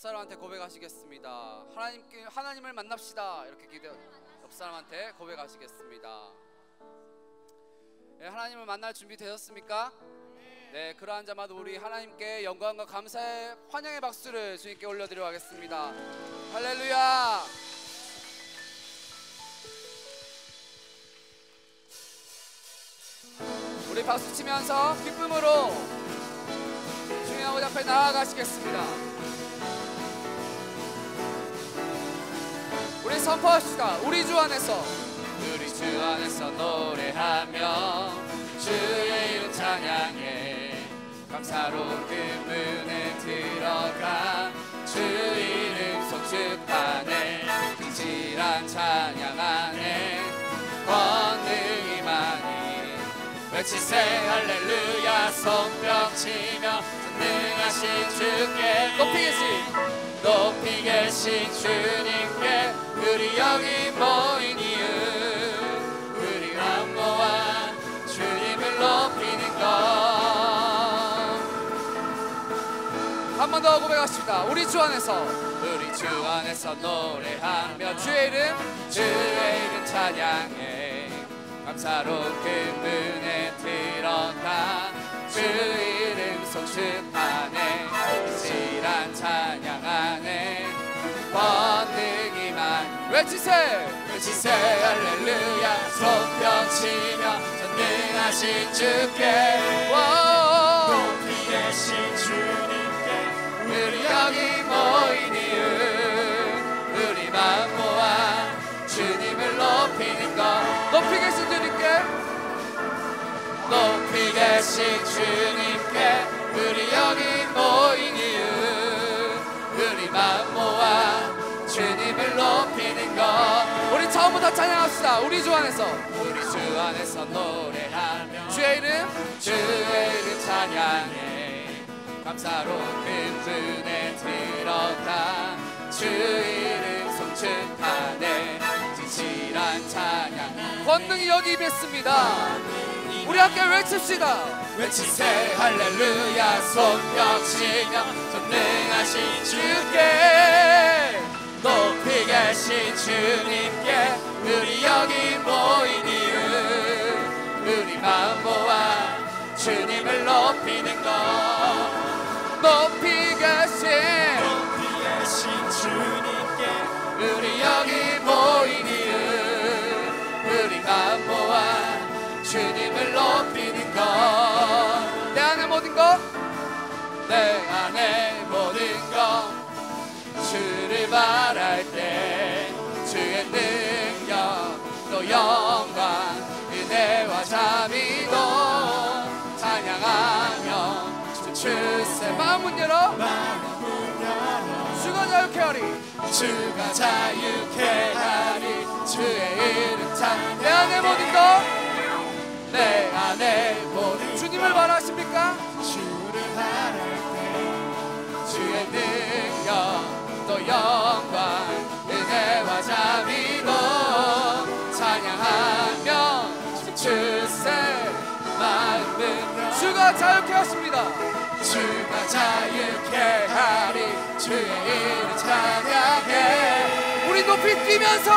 사람한테 고백하시겠습니다. 하나님을 만납시다. 이렇게 옆 사람한테 고백하시겠습니다. 네, 하나님을 만날 준비 되셨습니까? 네, 그러한 자마다 우리 하나님께 영광과 감사의 환영의 박수를 주님께 올려드리려 하겠습니다. 할렐루야. 우리 박수 치면서 기쁨으로 주님 아버지 앞에 나아가시겠습니다. 우리 선포합시다. 우리 주 안에서 노래하며 주의 이름 찬양해. 감사로 그 문에 들어가 주 이름 송축하네. 진실한 찬양 안에 권능이 많이 외치세 할렐루야. 손뼉 치며 전능하신 주께 높이 계신 주님께 우리 여기 모인 이유 우리 한 모아 주님을 높이는 것. 한 번 더 고백하십니다. 우리 주 안에서 노래하며 주의 이름 찬양해. 감사로 그 문에 들어가 주 이름 송축하네. 진실한 찬양 안에 권능이 많이 외치세 할렐루야. 손뼉 치며 전능하신 주께 높이 계신 주님께 우리 여기 모인 이유 우리 마음 모아 주님을 높이는 것. 높이 계신 주님께 우리 여기 모인 이유 우리 마음 모아 주님을 높이는 것. 우리 처음부터 찬양합시다. 우리 주 안에서 노래하며 주의 이름 찬양해. 감사로 그 문에 들어가 주 이름 송축하네. 진실한 찬양 권능이 여기 임했습니다. 우리 함께 외칩시다. 외치세 할렐루야. 손뼉 치며 전능하신 주께 높이 계신 주님께 우리 여기 모인 이유 우리 마음 모아 주님을 높이는 것. 높이 계신 주님께 우리 여기 모인 이유 우리 마음 모아 주님을 높이는 것. 내 안에 모든 것 주를 바랄 때 주의 능력 또 영광 은혜와 자비도 찬양하며 주세. 마음문 열어 주가 자유케 하리 주의 이름 찬양. 내 안에 모든 주님을 바라십니까? 주를 바랄 때 주의 능력 또 영광 은혜와 자비도 찬양하며 주세. 마음은 주가 자유케 하십니다. 주가 자유케 하리 주의 이름 찬양해. 우리 높이 뛰면서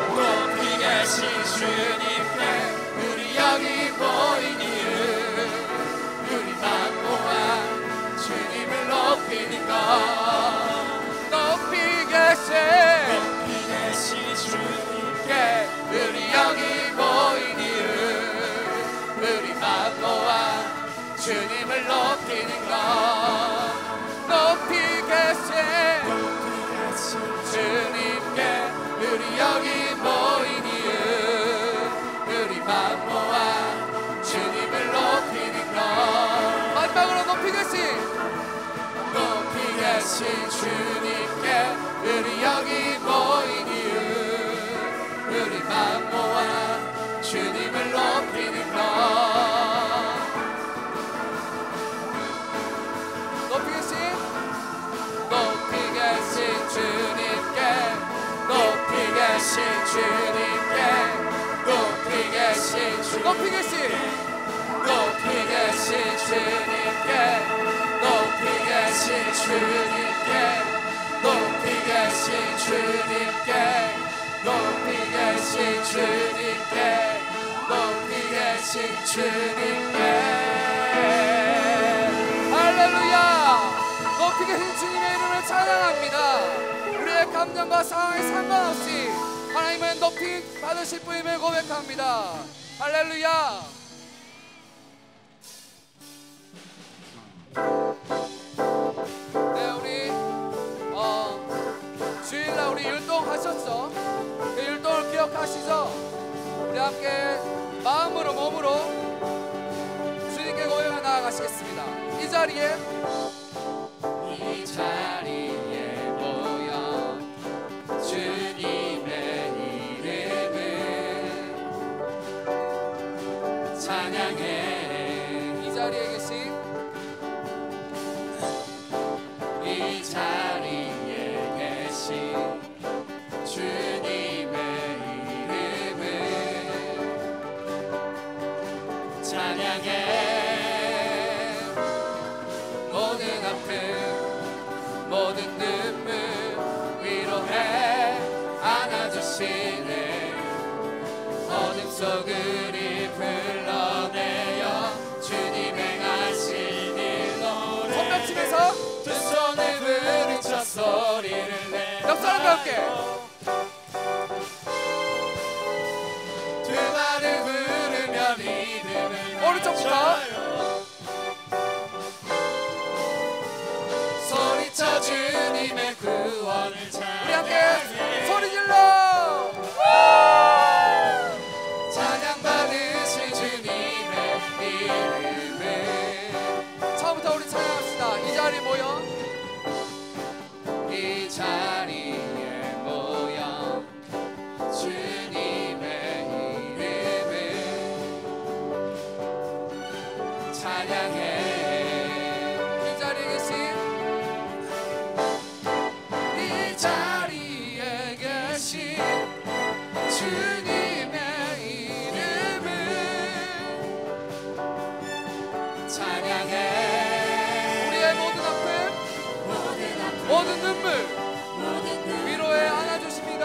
높이 계신 주님께 우리 여기 모인 이유 우리 만 모아 주님을 높이는 것. 높이 계신 주님께 우리 여기 모인 이유 우리 만 모아 주님을 높이는 것. 높이 계신 주님께 우리 여기 모인 이유 우리 맘 모아 주님을 높이는 것. 마지막으로 높이 계신 주님께 우리 여기 모인 이유 우리 맘 모아 주님을 높이는 것. 높이 계신 주님께 높이 계신 주님께 높이 계신 주님께 높이 계신 주님께 주님께 높이 계신 주님께 할렐루야. 높이 계신 주님의 이름을 찬양합니다. 우리의 감정과 상황에 상관없이 하나님은 높이 받으실 분임을 고백합니다. 할렐루야. 네, 우리 주일날 우리 율동 하셨죠? 그 율동을 기억하시죠? 우리 함께 마음으로 몸으로 주님께 고백해 나아가시겠습니다. 이 자리에 모여 주님의 이름을 찬양해. 이 자리에 계신 주님의 이름을 찬양해. 모든 아픔 모든 눈물 위로해 안아주시네. 어둠 속을 불러내어 주님 행하신 일 노래. 손뼉치면서 두 손을 부딪혀 소리를 내. 옆 사람과 함께 두 발을 부르며 리듬을 오른쪽부터 소리쳐 주님의 구원을 찬양해. 우리 함께 소리 질러. 찬양받으신 주님의 이름을. 처음부터 우리 찬양합시다. 이 자리 모여 이 자리에 모여 주님의 이름을 찬양해. 이 자리에 계신 주님의 이름을 찬양해. 우리의 모든 아픔 모든 눈물 위로에 안아주십니다.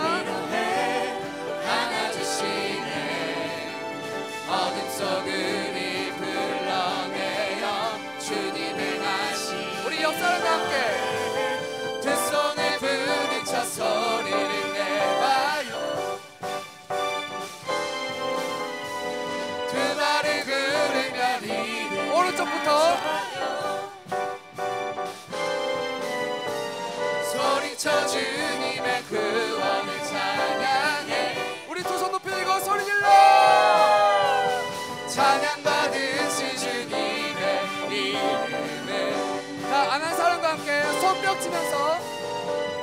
안아주시네. 어둠 속을 불러내어 주님을 하시. 우리 옆 사람과 함께 두 손을 부딪혀 소리를 내봐요. 두 발을 구르며 리듬. 오른쪽부터 소리쳐 주님의 구원을 찬양해. 우리 두 손 높이 들고 소리 질러. 찬양받으신 주님의 이름을. 자, 안한 사람과 함께 손뼉 치면서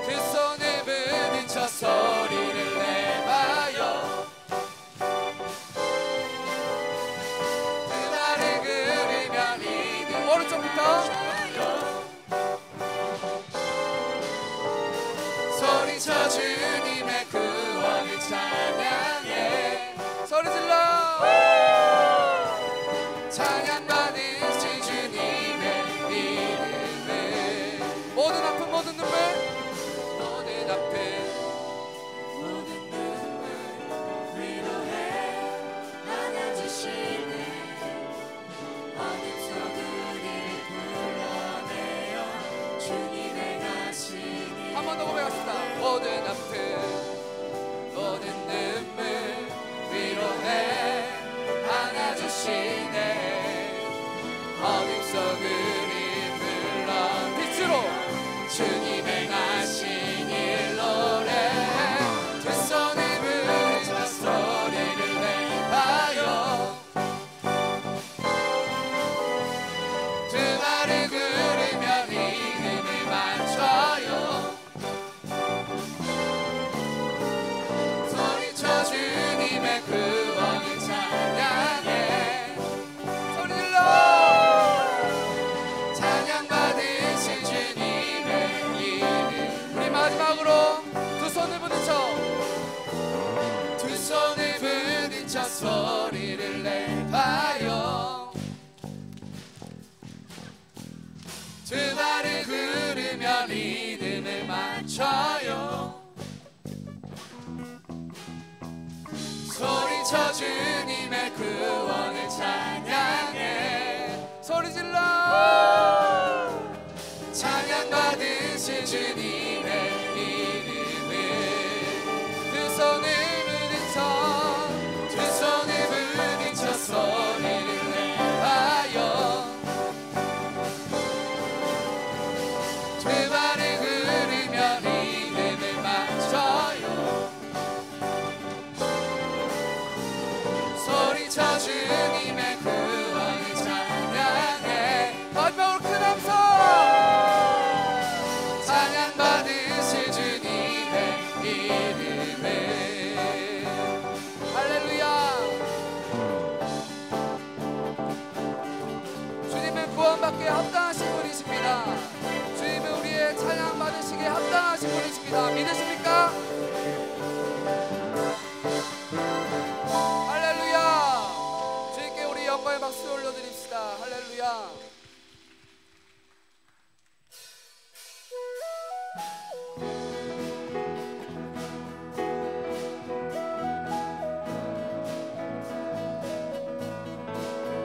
두 손을 부딪혀 소리를 내봐요. 두 발을 구르며 리듬. 오른쪽부터 소리쳐 주님의 구원을 찬양해. 소리 질러. 찬양받으신 주님의 이름을. 모든 아픔 모든 눈물 모든 아픔 모든 눈물 위로해 안아주시네. 어둠 속을 불러내어 주님 행하신 일. 한 번 더 고백합시다. 모든 아픔 모든 눈물 위로해 안아주시네. 어둠 속을 불러 빛으로 주님 행하신 일 노래. 두 손을 부딪혀 소리를 내봐요. 두 발을 구르며 리듬을 맞춰요. 소리쳐 주님의 구원을 찬양해. 소리 질러. 찬양받으신 주님의 이름. 우리 마지막으로 두 손을 부딪혀 두 손을 부딪혀 소리를 내봐요. 두 발을 구르며 리듬을 맞춰요. 주님의 이름을 두 손을 부딪혀 소리를 내하여 두 발을 구르며 리듬을 맞춰요. 소리쳐 주님의 구원을 찬양해. 마지막으로 큰 함성 찬양 받으실 주님의 이름을. 할렐루야. 주님은 구원받기에 합당하신 분이십니다. 주님은 우리의 찬양 받으시기에 합당하신 분이십니다. 믿으십니까? 할렐루야. 주님께 우리 영광의 박수 올려드립시다. 할렐루야.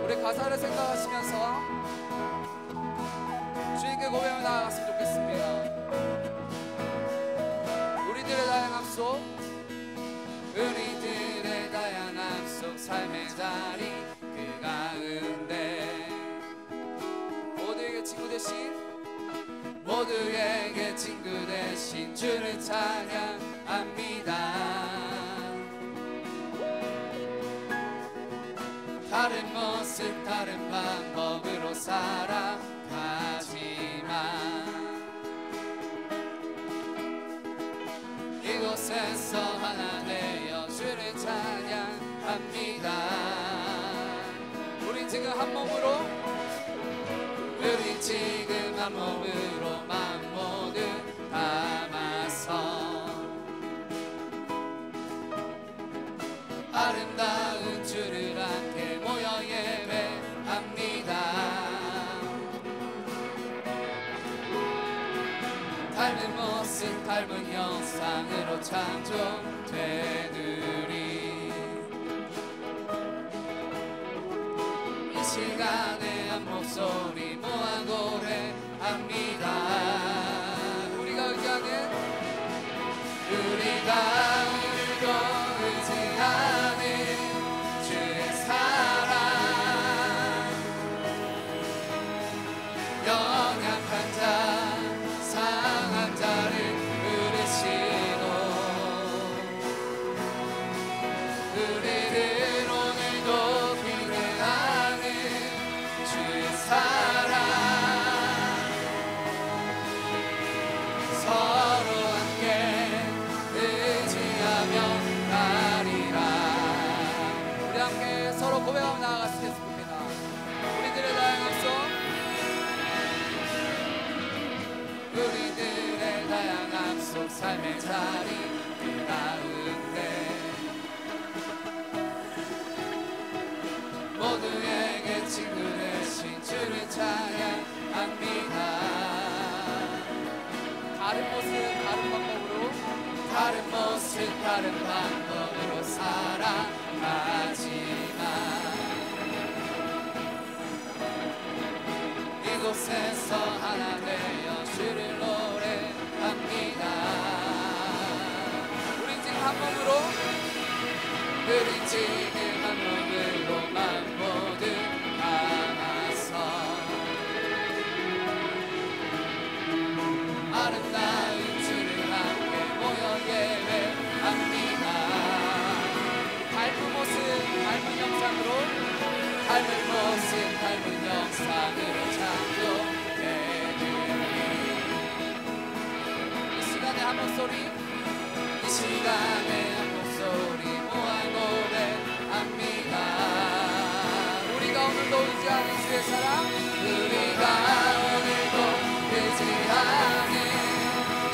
우리 가사를 생각하시면서 주님께 고백을 나아갔으면 좋겠습니다. 우리들의 다양함 속 삶의 자리 그 가운데 모두에게 친구 대신 주를 찬양합니다. 다른 모습 다른 방법으로 살아가지만 이곳에서 하나 되어 주를 찬양합니다. 우린 지금 한 몸으로 마음 모두 담아서 아름다운 주를 함께 모여 예배합니다. 닮은 모습 닮은 형상으로 창조되느니 이 시간에 한 목소리 모아 노래합니다. 우리가 오늘도 의지하는 주의 사랑 연약한 자 상한 자를 부르시고 우리를 오늘도 기대하는 주의 사랑 서로 함께 의지하며 가리라. 우리 함께 서로 고백하며 나아가시겠습니다. 우리들의 다양함 속 삶의 자리 그 가운데 모두에게 친구 대신 주를 찬양합니다. 다른 모습 다른 방법으로 살아가지만 이곳에서 하나 되어 주를 노래합니다. 우린 지금 한 몸으로 마음 모두 담아서 아름다운 주를 함께 모여 예배합니다. 닮은 모습 닮은 형상으로 창조되느니 이 시간에 한 목소리 모아 노래합니다. 우리가 오늘도 의지하는 주의 사랑 우리가 오늘도 의지하는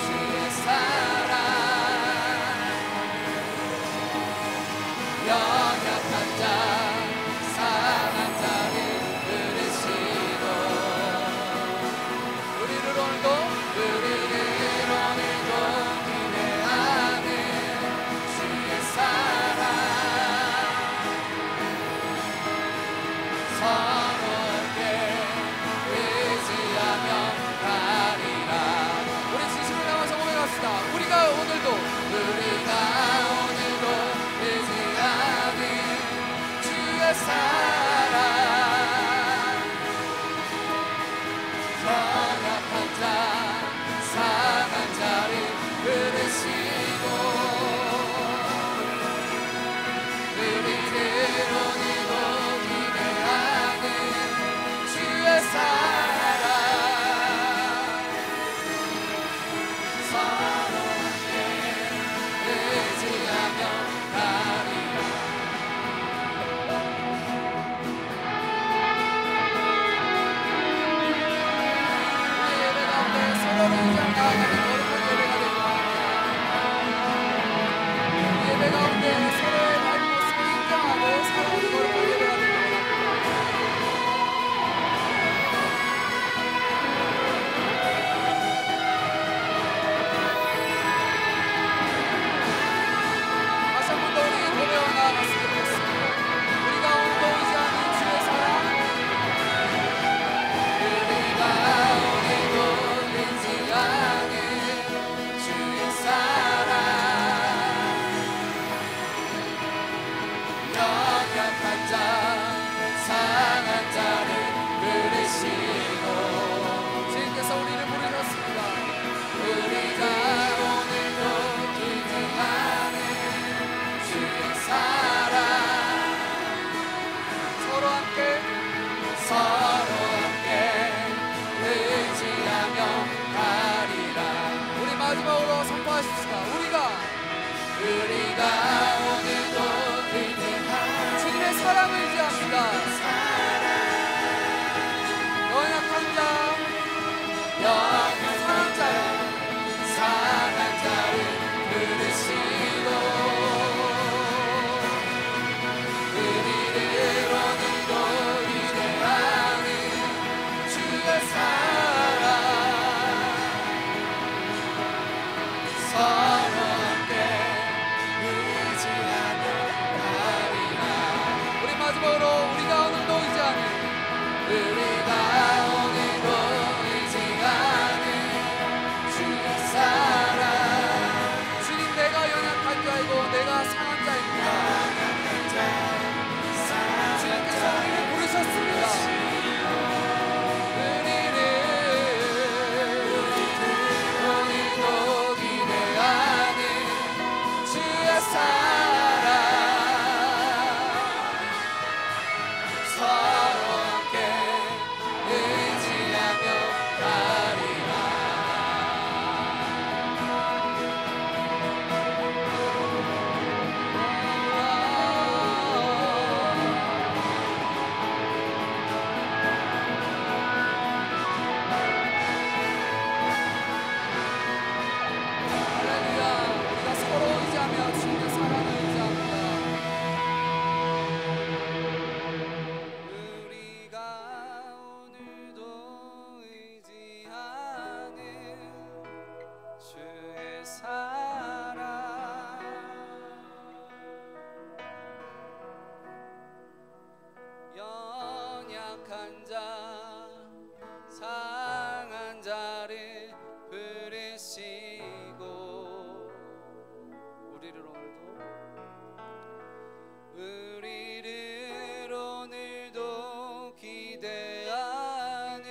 주의 사랑 연약한 자 상한 자를 부르시고 우리를 오늘도 기대하는 주의 사랑 서로 함께 우리가 오늘도 의지하네. 주님의 사랑을 의지합니다. 연약한 자, 상한 자를 부르시고 우리를 오늘도 위대하는 주의 사랑 서로 함께 의지하며 가리라. 우리 마지막으로 우리가 오늘도 의지하는 우리가 오늘도 의지하는 주의 사랑. 주님, 내가 연약한 자이고 내가 상한 자입니다. 주님께서 우리를 부르셨습니다. 오늘도 기대하는 주의 사랑 서로 함께 의지하며 가리라. 할렐루야. 우리가 서로 의지하며 주님의 사랑을 의지합니다. 우리가 오늘도 의지하는 주의 사랑 연약한 자, 상한 자를 부르시고 우리를 오늘도 기대하는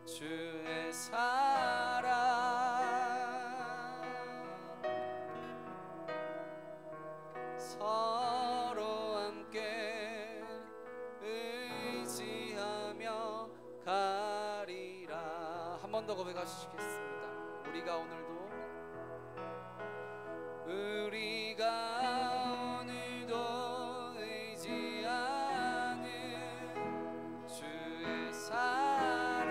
주의 사랑 서로 함께 의지하며 가리라. 한 번 더 고백하시겠습니다. 우리가 오늘도 의지하는 주의 사랑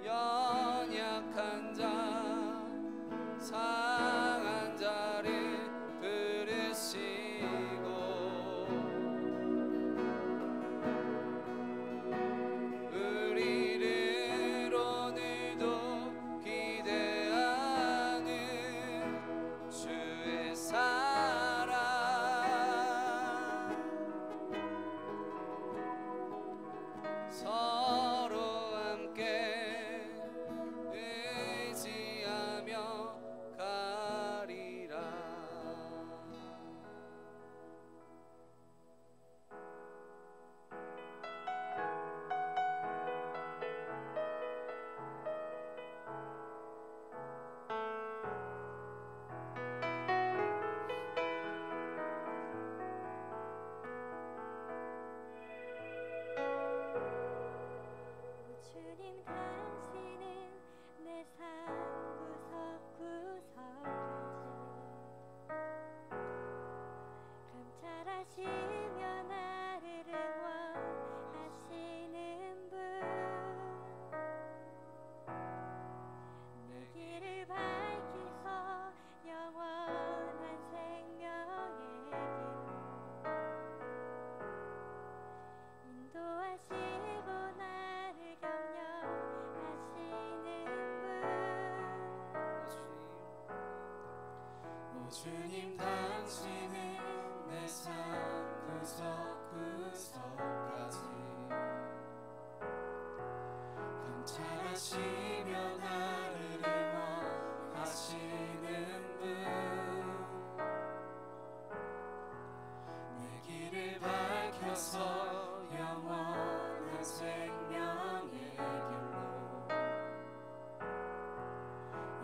연약한 자, 상한 자를 부르시고 우리를 오늘도 기대하는 주의 사랑 서로 함께 의지하며 가리라. 주님 당신은 내 삶 구석구석까지 감찰하시며 나를 응원하시는 분 내 길을 밝히소 영원한 생명의 길로 인도하시고 나를 격려하시는 분 오 주님, 당신은 내 삶 구석구석까지 감찰하시며 나를 응원하시는 분 내 길을 밝혀서 영원한 생명의 길로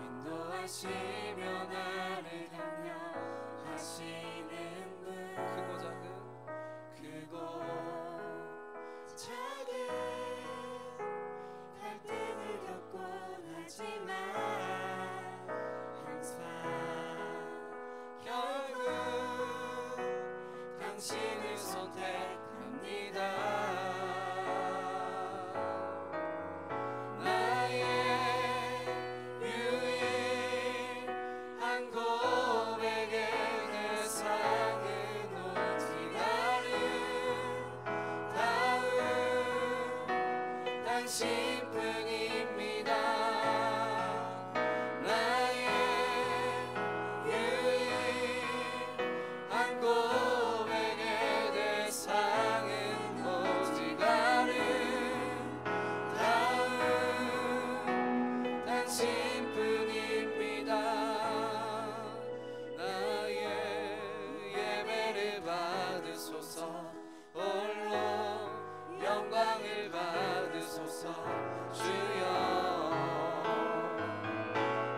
인도하시며 나를 격려하시는 분 크고 작은 갈등을 겪고 당신뿐입니다. 나의 유일한 고백의 대상은 오직 아름다운 당신뿐입니다. 나의 예배를 받으소서. 홀로 영광을 받으소서. 주여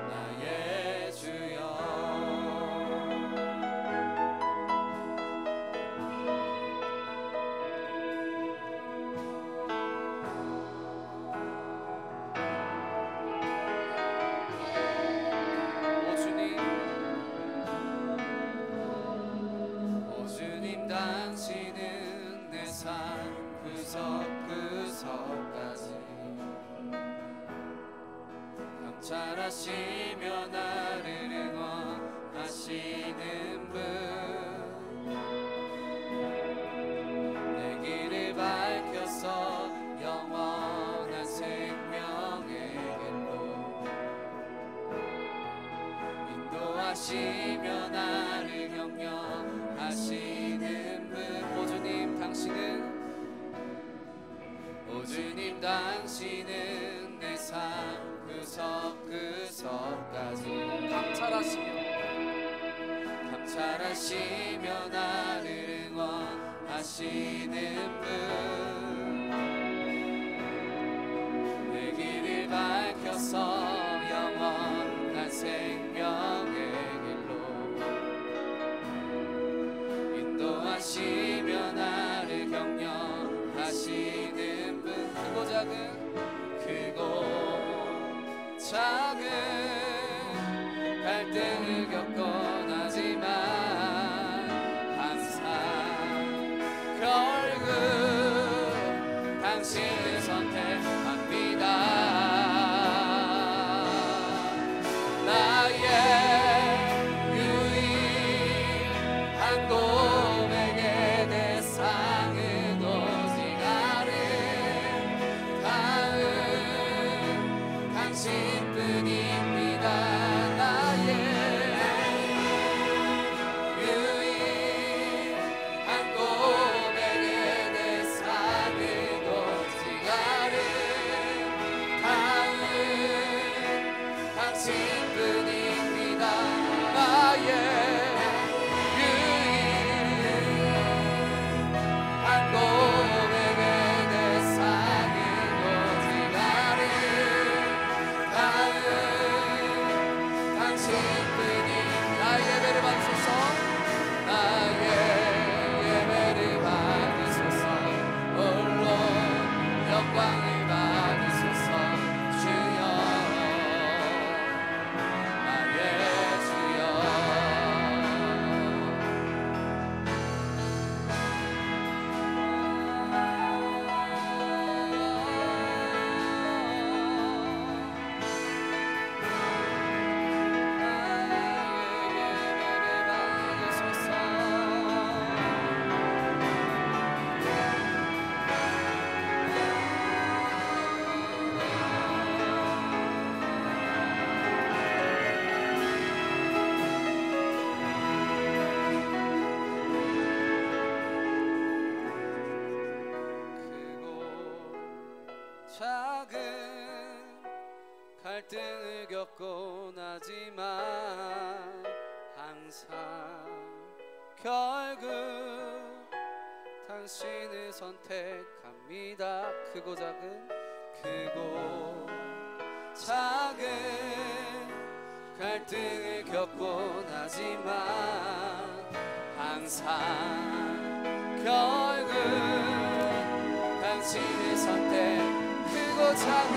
나의 주여. 오 주님 당신은 내 삶 구석구석까지 감찰하시며 나를 응원하시는 분. 내 길을 밝혀서 영원한 생명의 길로 인도하시며 나를 격려하시는 분. 오 주님 당신은 오 주님 당신은 내 삶 구석구석까지 감찰하시며 나를 응원하시는 분. 내 길을 밝혀서 영원한 생명의 길로 인도하시며 나를 격려하시는 분. 크고 작은 갈등을 겪곤 하지만 항상 결국 당신을 선택합니다. 나의 유일한 고백의 대상은 오직 아름다운 당신뿐입니다. 나의 유일한 고백의 대상은 오직 아름다운 당신뿐입니다. 나의 유일한 고백의 대상은 오직 아름다운 당신뿐이. 나의 예배를 받으소서. 나의 예배를 받으소서. 홀로 영광을 받으소서. 주여 나의 주여. 작은 갈등을 겪곤 하지만 항상 결국 당신을 선택합니다. 크고 작은 갈등을 겪곤 하지만 항상 결국 당신을 선택. 크고 작은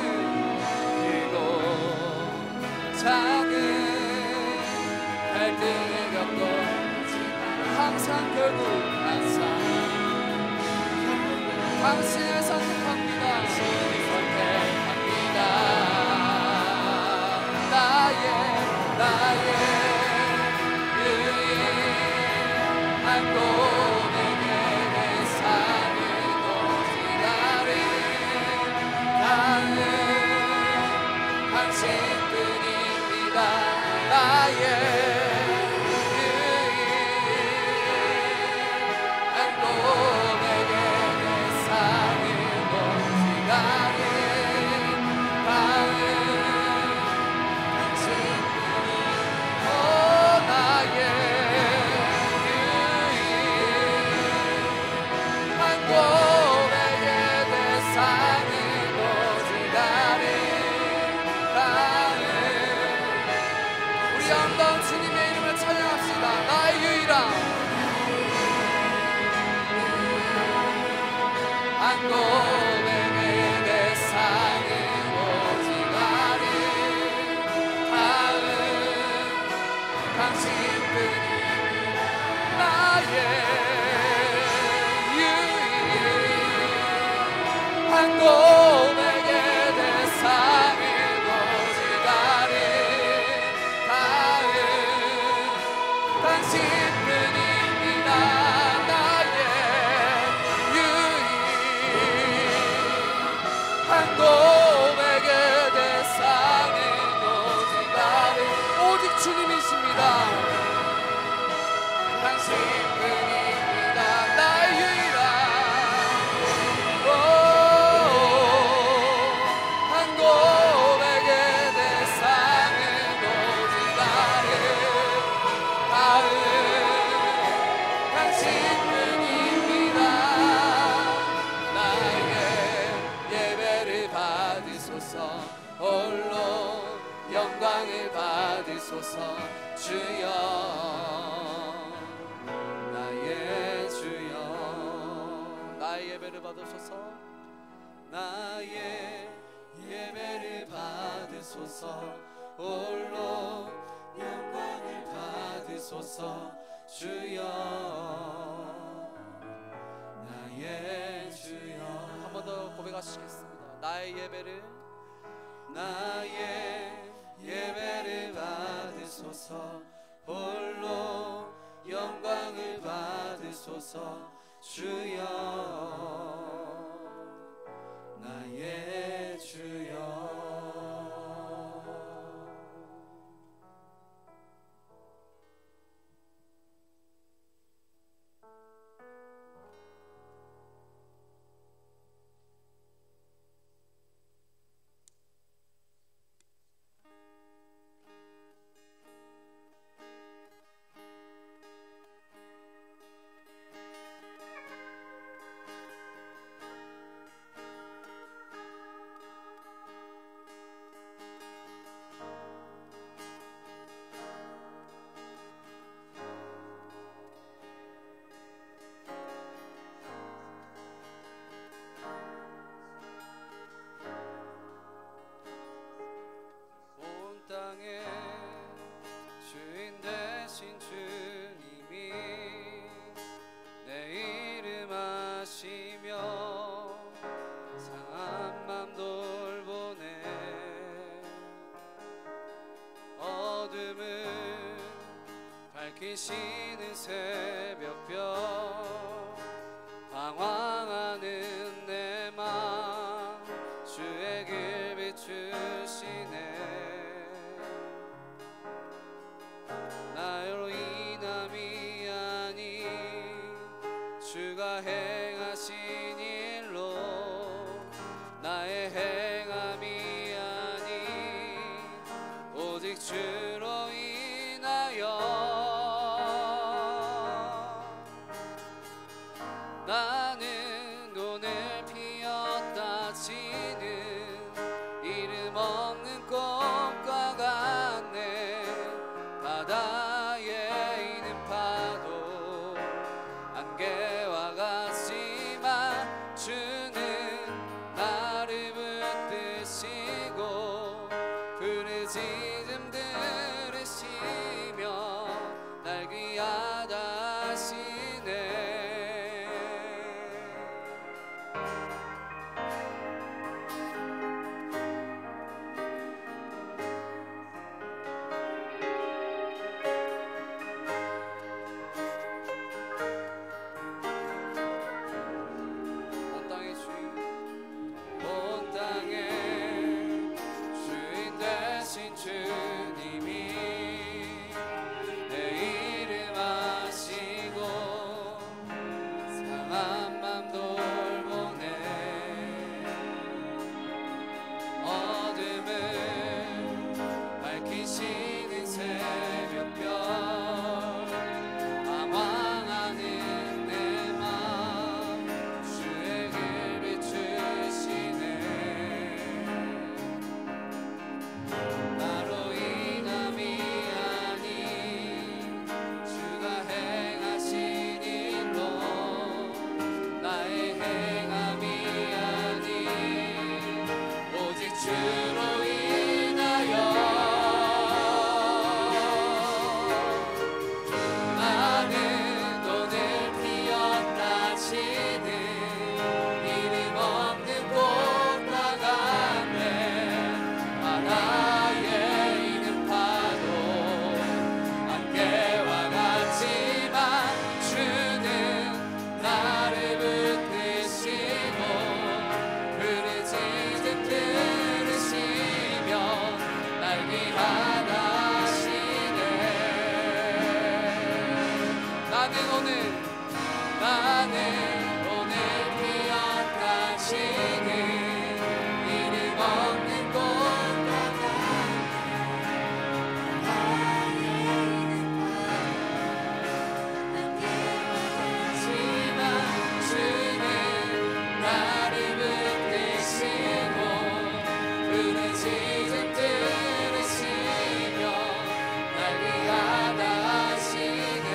갈등을 겪고 항상 결국 당신을 선택합니다. 나의 유일한 고백의 대상은 오직 아름다운 고백의 대상은 오직 나를 닿은 당신뿐입니다. 나의 유일한 고백의 대상은 오직 나를 닿은 당신뿐입니다. 나의 유일한 고백의 대상은 오직 나를 오직 주님이십니다. 당신뿐입니다. 나의 유일한 한 고백의 대상은 오직 나를 닿은 당신뿐입니다. 나의 예배를 받으소서. 홀로 영광을 받으소서. 주여 나의 주여 나의 예배를 받으소서. 나의 예배를 받으소서. 홀로 영광을 받으소서. 주여 나의 주여. 한 번 더 고백하시겠습니다. 나의 예배를 받으소서. 홀로 영광을 받으소서. 주여 나의 주여. 주인 되신 주님이 내 이름 아시며 상한 맘 돌보네. 어둠을 밝히시는 새벽별 방황하는 내 맘 주의 길 비추시네. 나로 인함이 아니 주가 행하신 일로 나의 행함이 아니 오직 주로 인하여 나는 오늘 피었다 지는 이름 없는 꽃과 같네. 바다에 있는 파도 안개와 같지만 주는 나를 붙드시고 부르짖음 들으시며 날 귀하다 하시네. 온 땅의 주인 되신 주 짖음 들으시며 날 위하다 하시네.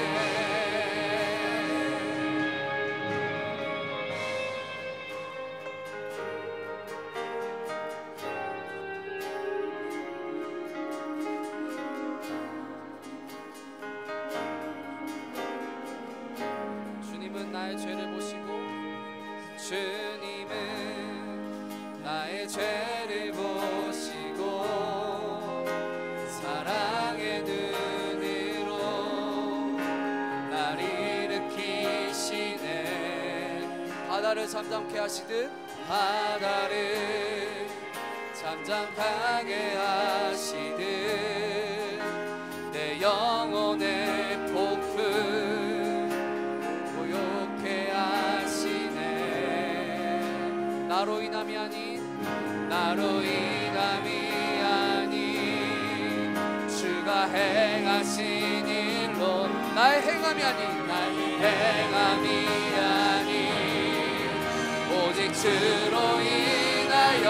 주님은 나의 죄를 보시고 주님은 나의 죄를 보시고 사랑의 눈으로 날 일으키시네. 바다를 잠잠케 하시듯 바다를 잠잠하게 하시듯 내 영혼의 폭풍 고요케 하시네. 나로 인함이 아닌 나로 인함이 아닌 주가 행하신 일로 나의 행함이 아닌 나의 행함이 아닌 오직 주로 인하여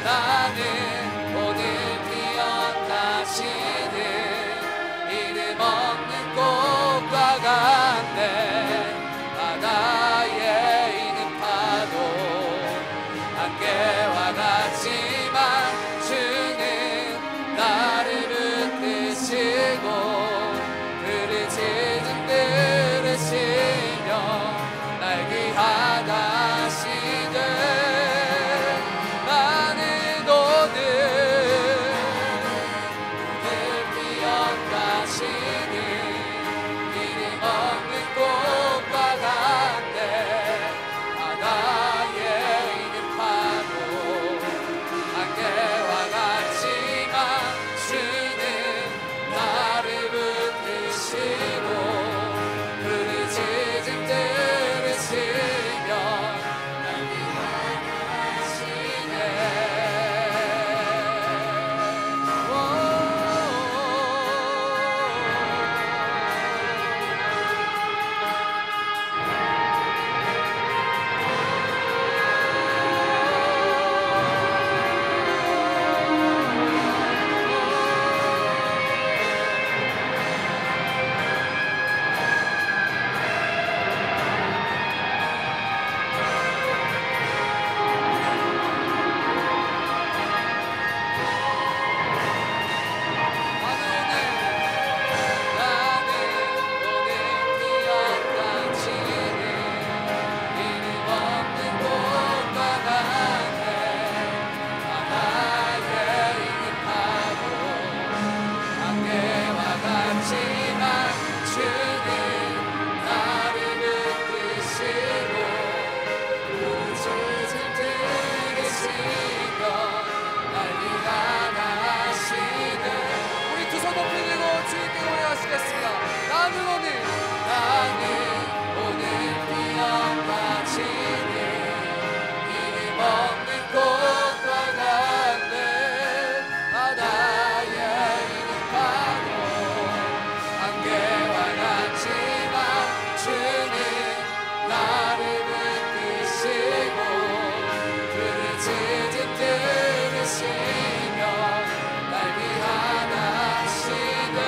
나는 오늘 피어나시는 이름 없는 꽃과 같네. 바다에 있는 파도 안개와 같지만 주는 나를 붙드시고 그를 짖음 들으시며 날 귀하다 하시되 나는 오늘 피어나시는 이름 없는 꽃과 같네. 바다에 있는 파도 안개와 같지만 주는 나를 붙드시고 그를 짖음 들으시며 날 위하시네.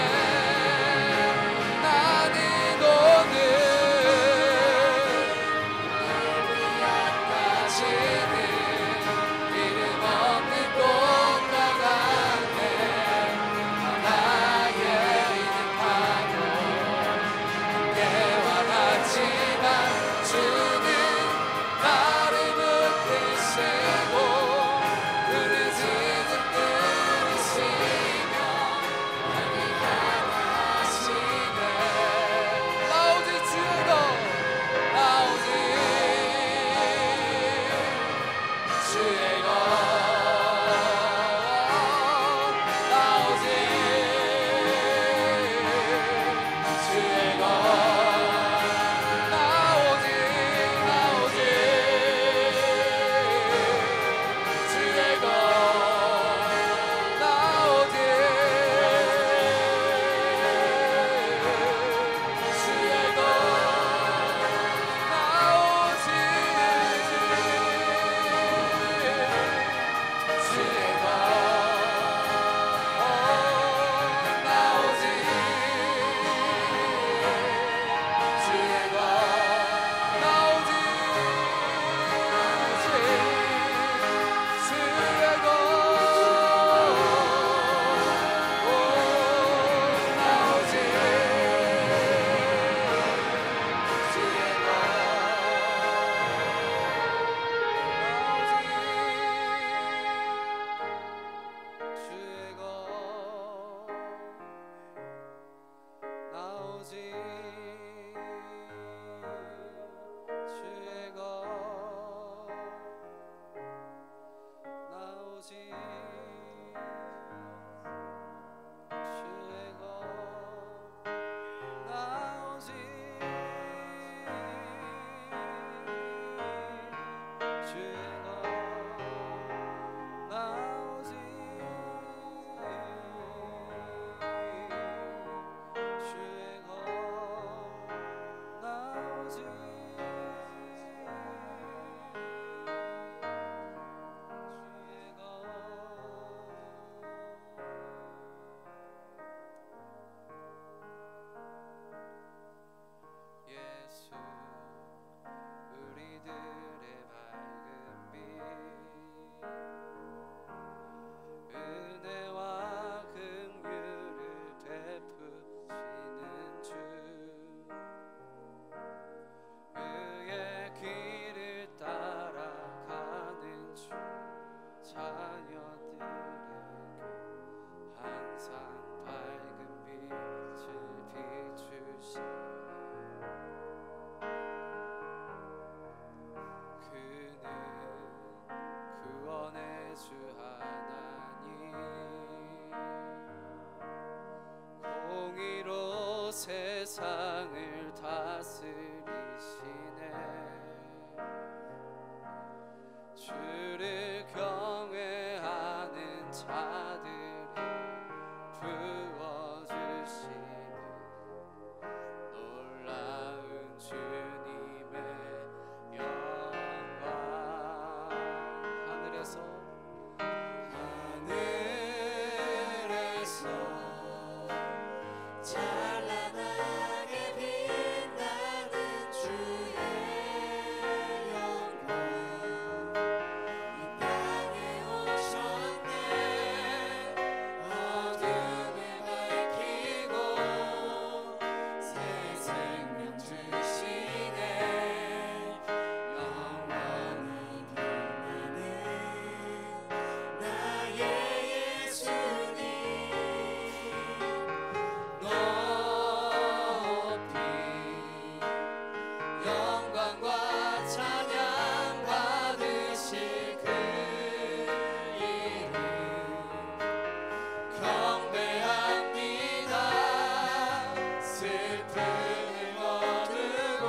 세상을 다스리시네. 주를 경외하는 자들이 부어주시는 놀라운 주님의 영광. 하늘에서 찬란하게 빛나는 주의 영광 이 땅에 오셨네. 어둠을 밝히고 새 생명 주시네. 영원히 빛나는 나의 예수님 높이 영광과 찬양 받으실 그 이름 경배합니다. 슬픔을 거두고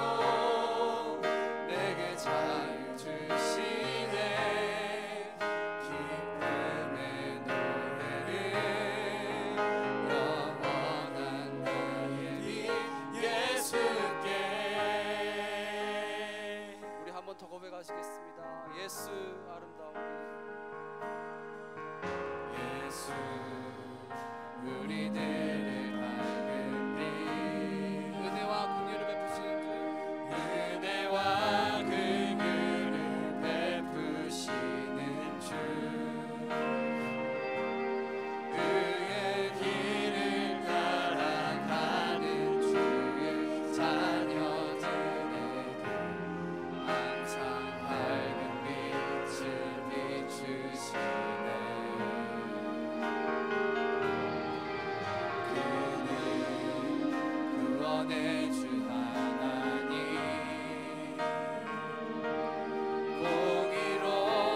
내게 자유 주시네. 기쁨의 노래를 영원한 나의 빛 예수께. 우리 한 번 더 고백하시겠습니다. 예수 아름다우니. 예수 우리들을 밝은 빛 은혜와 긍휼을 베푸시는 주 은혜와 긍휼을 베푸시는 주 그의 길을 따라가는 주의 자녀들에게 항상 밝은 빛을 비추시네. 그는 구원의 주 하나님 공의로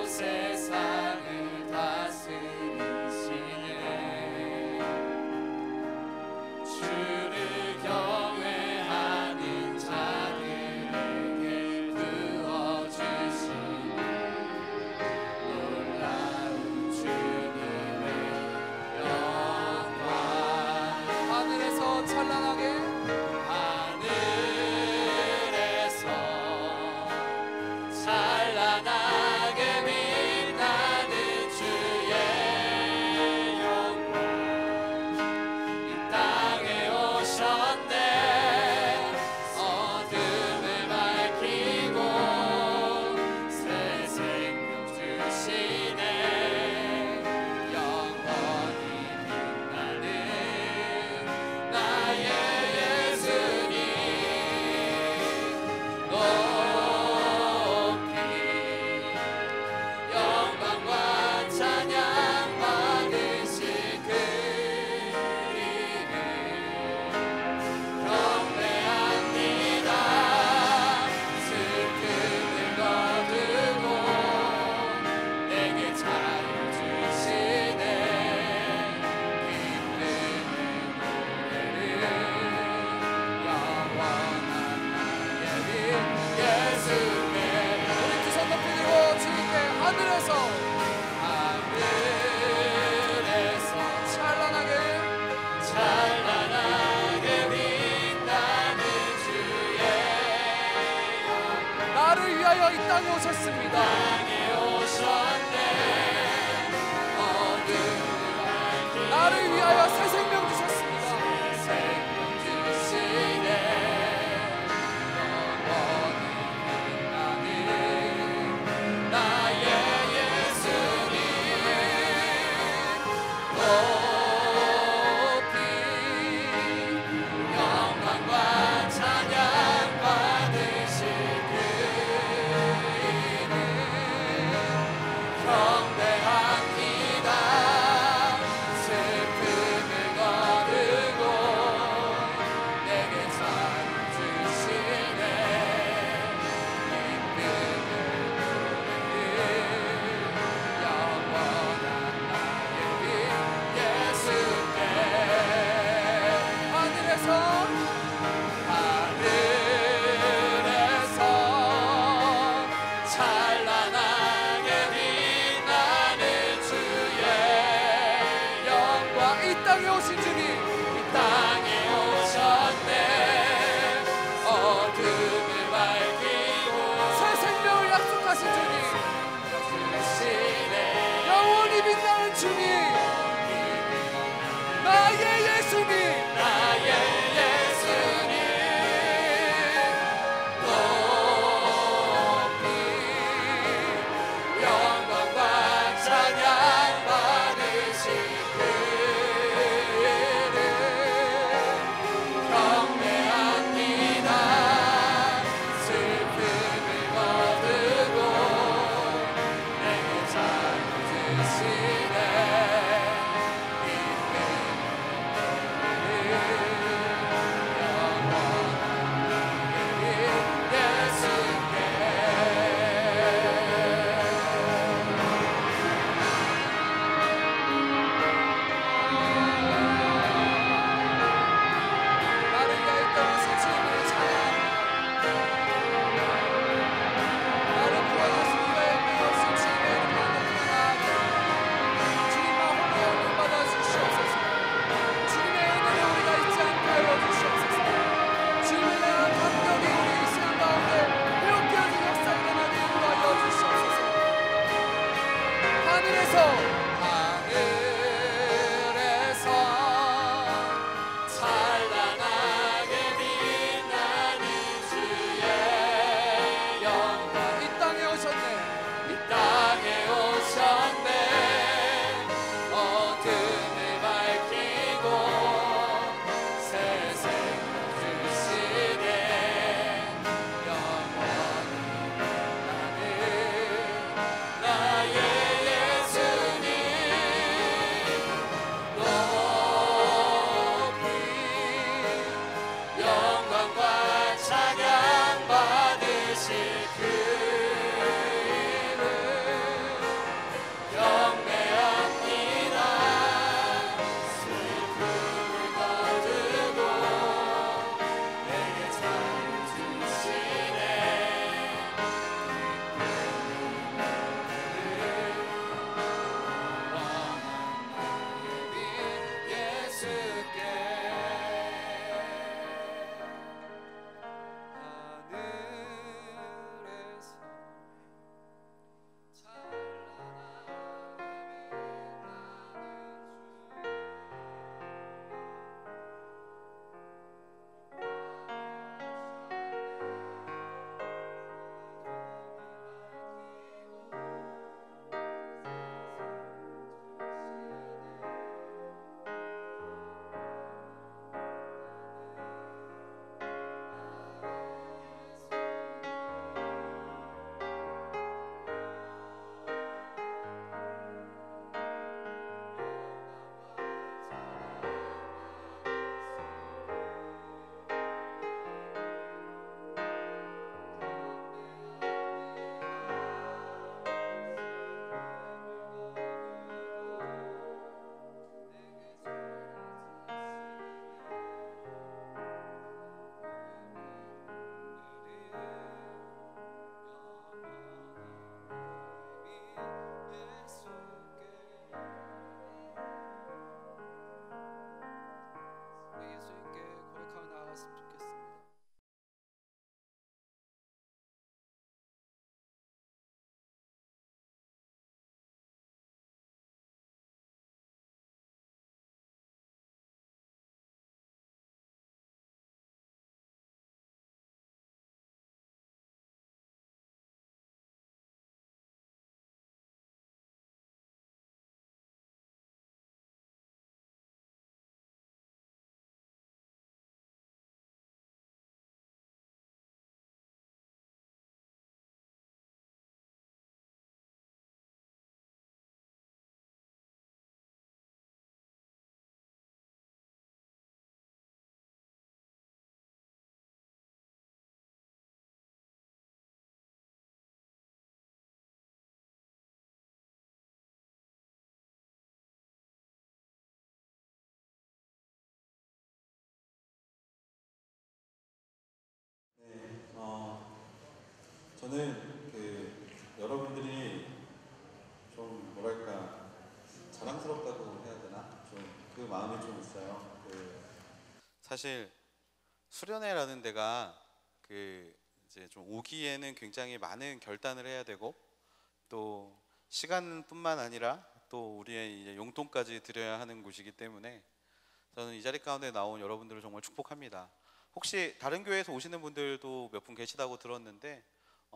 세상을 다스리시네. 주를 경외하는 자들에게 부어주시는 놀라운 주님의 영광 하늘에서 찬란하게 하늘에서 찬란하게 빛나는 주의 영광 이 땅에 오셨네. 어둠을 밝히고 새 생명 주시네. 영원히 빛나는 나의 예수님 높이 영광과 찬양 받으실 그 이름 경배합니다. 슬픔을 거두고 내게 자유 주시네. 기쁨의 노래를 영원한 나의 빛 예수께. 우리 두 손 높이 들고 주님께 하늘에서 하늘에서 찬란하게 찬란하게 빛나는 주의 나를 위하여 이 땅에 오셨습니다. 땅에 오셨네. 어둠을 밝히고 나를 위하여 새 생명 주셨습니다. 생명 주시네. 영원히 빛나는 나의 예수님 높이 영광과 찬양 받으실 그 이름 찬란하게 빛나는 주의 영광. 이 땅에 오신 주님, 이 땅에 오셨네. 어둠을 밝히고 새 생명을 약속하신 주님, 주시네. 영원히 빛나는 주님, 나의 예수님, 나의 예수님 높이 영광과 찬양 받으신 그를 경배합니다. 슬픔을 거두고 내게 자유 주시네. 나를 위하여 떠나신 주님의 찬양, 나를 구원하신 이가의 배우신 주님의 이름으로 나아가 주님만 홀로 영광받아 주시옵소서. 주님의 은혜를 우리가 잊지 않게 하여 주시옵소서. 주님의 나라 감격이 우리 시간 가운데 회복되어진 역사가 일어나게 인도하여 주시옵소서. 하늘에서 찬란하게 빛나는 주의 영광. 이 땅에 오셨네. 이 땅에 오셨네. 어둠을 밝히고 새 생명 주시네. 영원히 나는 나의 예수님 높이 영광과 찬양 받으실 그 이름 경배합니다. 슬픔을 거두고 내게 자유 주시네. 예수께 하늘에서 우리 예수님께 고백하며 나아갔으면 좋겠습니다. 저는 그 사실 수련회라는 데가 그 이제 좀 오기에는 굉장히 많은 결단을 해야 되고 또 시간뿐만 아니라 또 우리의 이제 용돈까지 드려야 하는 곳이기 때문에 저는 이 자리 가운데 나온 여러분들을 정말 축복합니다. 혹시 다른 교회에서 오시는 분들도 몇 분 계시다고 들었는데